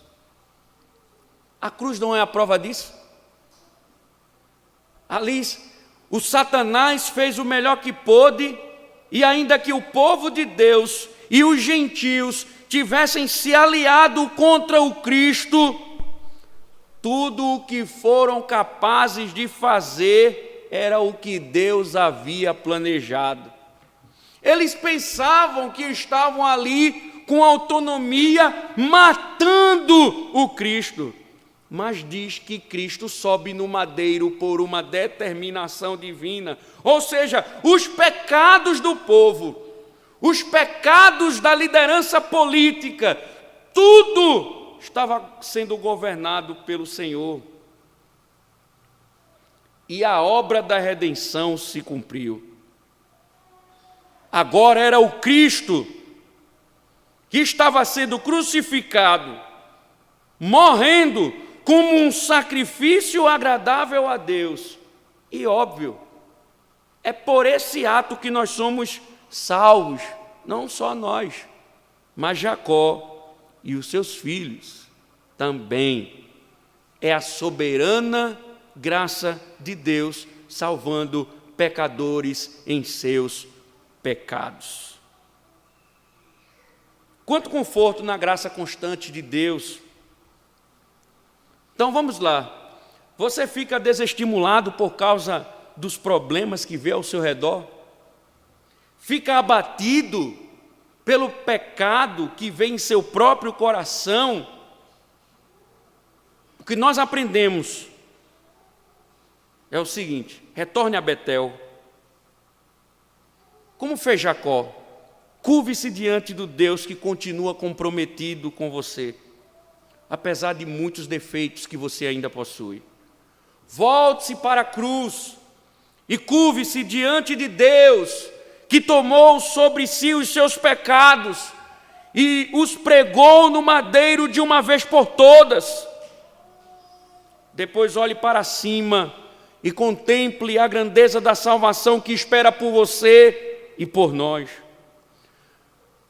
A cruz não é a prova disso? Ali, o Satanás fez o melhor que pôde, e ainda que o povo de Deus e os gentios tivessem se aliado contra o Cristo, tudo o que foram capazes de fazer era o que Deus havia planejado. Eles pensavam que estavam ali com autonomia, matando o Cristo. Mas diz que Cristo sobe no madeiro por uma determinação divina. Ou seja, os pecados do povo, os pecados da liderança política, tudo estava sendo governado pelo Senhor. E a obra da redenção se cumpriu. Agora era o Cristo que estava sendo crucificado, morrendo como um sacrifício agradável a Deus. E óbvio, é por esse ato que nós somos salvos, não só nós, mas Jacó e os seus filhos também. É a soberana graça de Deus salvando pecadores em seus pecados. Quanto conforto na graça constante de Deus. Então vamos lá. Você fica desestimulado por causa dos problemas que vê ao seu redor? Fica abatido pelo pecado que vem em seu próprio coração? O que nós aprendemos é o seguinte: retorne a Betel. Como fez Jacó, curve-se diante do Deus que continua comprometido com você, apesar de muitos defeitos que você ainda possui. Volte-se para a cruz e curve-se diante de Deus, que tomou sobre si os seus pecados e os pregou no madeiro de uma vez por todas. Depois olhe para cima e contemple a grandeza da salvação que espera por você e por nós.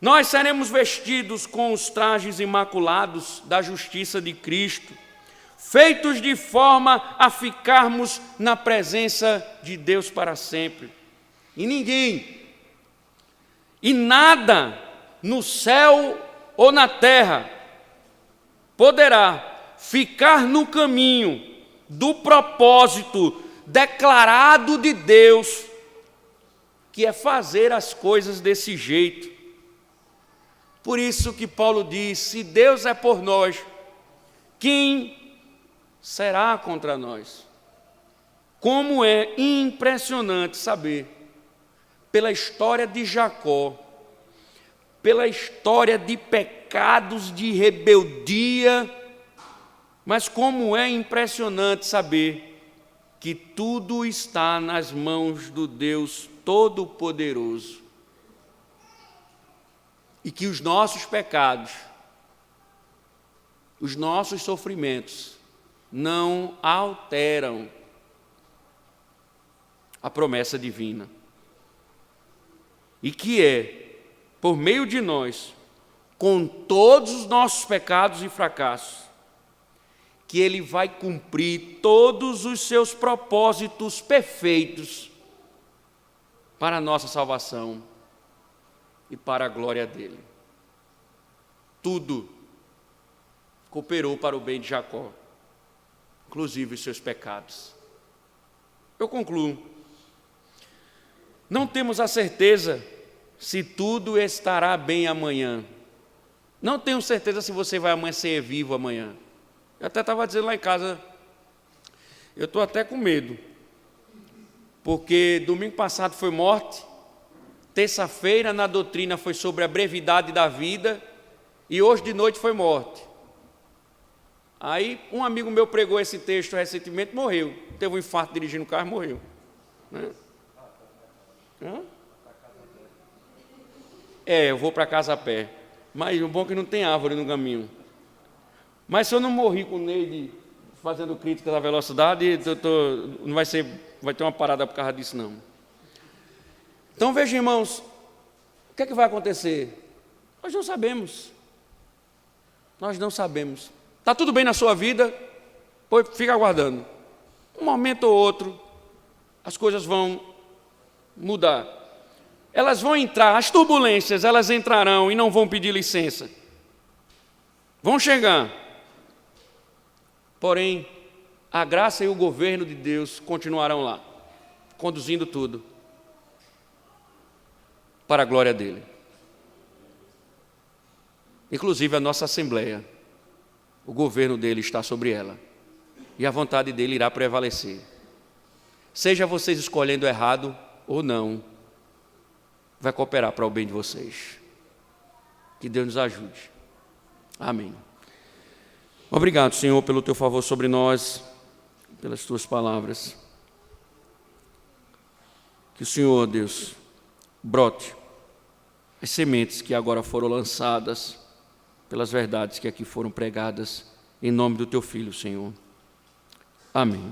Nós seremos vestidos com os trajes imaculados da justiça de Cristo, feitos de forma a ficarmos na presença de Deus para sempre. E ninguém, e nada no céu ou na terra poderá ficar no caminho do propósito declarado de Deus, que é fazer as coisas desse jeito. Por isso que Paulo diz: se Deus é por nós, quem será contra nós? Como é impressionante saber, pela história de Jacó, pela história de pecados, de rebeldia, mas como é impressionante saber que tudo está nas mãos do Deus Todo-Poderoso. E que os nossos pecados, os nossos sofrimentos, não alteram a promessa divina. E que é, por meio de nós, com todos os nossos pecados e fracassos, que Ele vai cumprir todos os seus propósitos perfeitos para a nossa salvação e para a glória dEle. Tudo cooperou para o bem de Jacó, inclusive os seus pecados. Eu concluo. Não temos a certeza se tudo estará bem amanhã. Não tenho certeza se você vai amanhecer vivo amanhã. Eu até estava dizendo lá em casa, eu estou até com medo, porque domingo passado foi morte, terça-feira na doutrina foi sobre a brevidade da vida, e hoje de noite foi morte. Aí um amigo meu pregou esse texto recentemente, morreu, teve um infarto dirigindo o carro, morreu. Né? Eu vou para casa a pé, mas o bom é que não tem árvore no caminho. Mas se eu não morri com o Neide fazendo crítica da velocidade, não vai ter uma parada por causa disso, não. Então, veja, irmãos, o que é que vai acontecer? Nós não sabemos. Nós não sabemos. Está tudo bem na sua vida? Pois fica aguardando. Um momento ou outro, as coisas vão mudar. Elas vão entrar, as turbulências, elas entrarão e não vão pedir licença. Vão chegar. Porém, a graça e o governo de Deus continuarão lá, conduzindo tudo para a glória dEle. Inclusive a nossa Assembleia, o governo dEle está sobre ela, e a vontade dEle irá prevalecer. Seja vocês escolhendo errado ou não, vai cooperar para o bem de vocês. Que Deus nos ajude. Amém. Obrigado, Senhor, pelo Teu favor sobre nós, pelas Tuas palavras. Que o Senhor, Deus, brote as sementes que agora foram lançadas pelas verdades que aqui foram pregadas, em nome do Teu Filho, Senhor. Amém.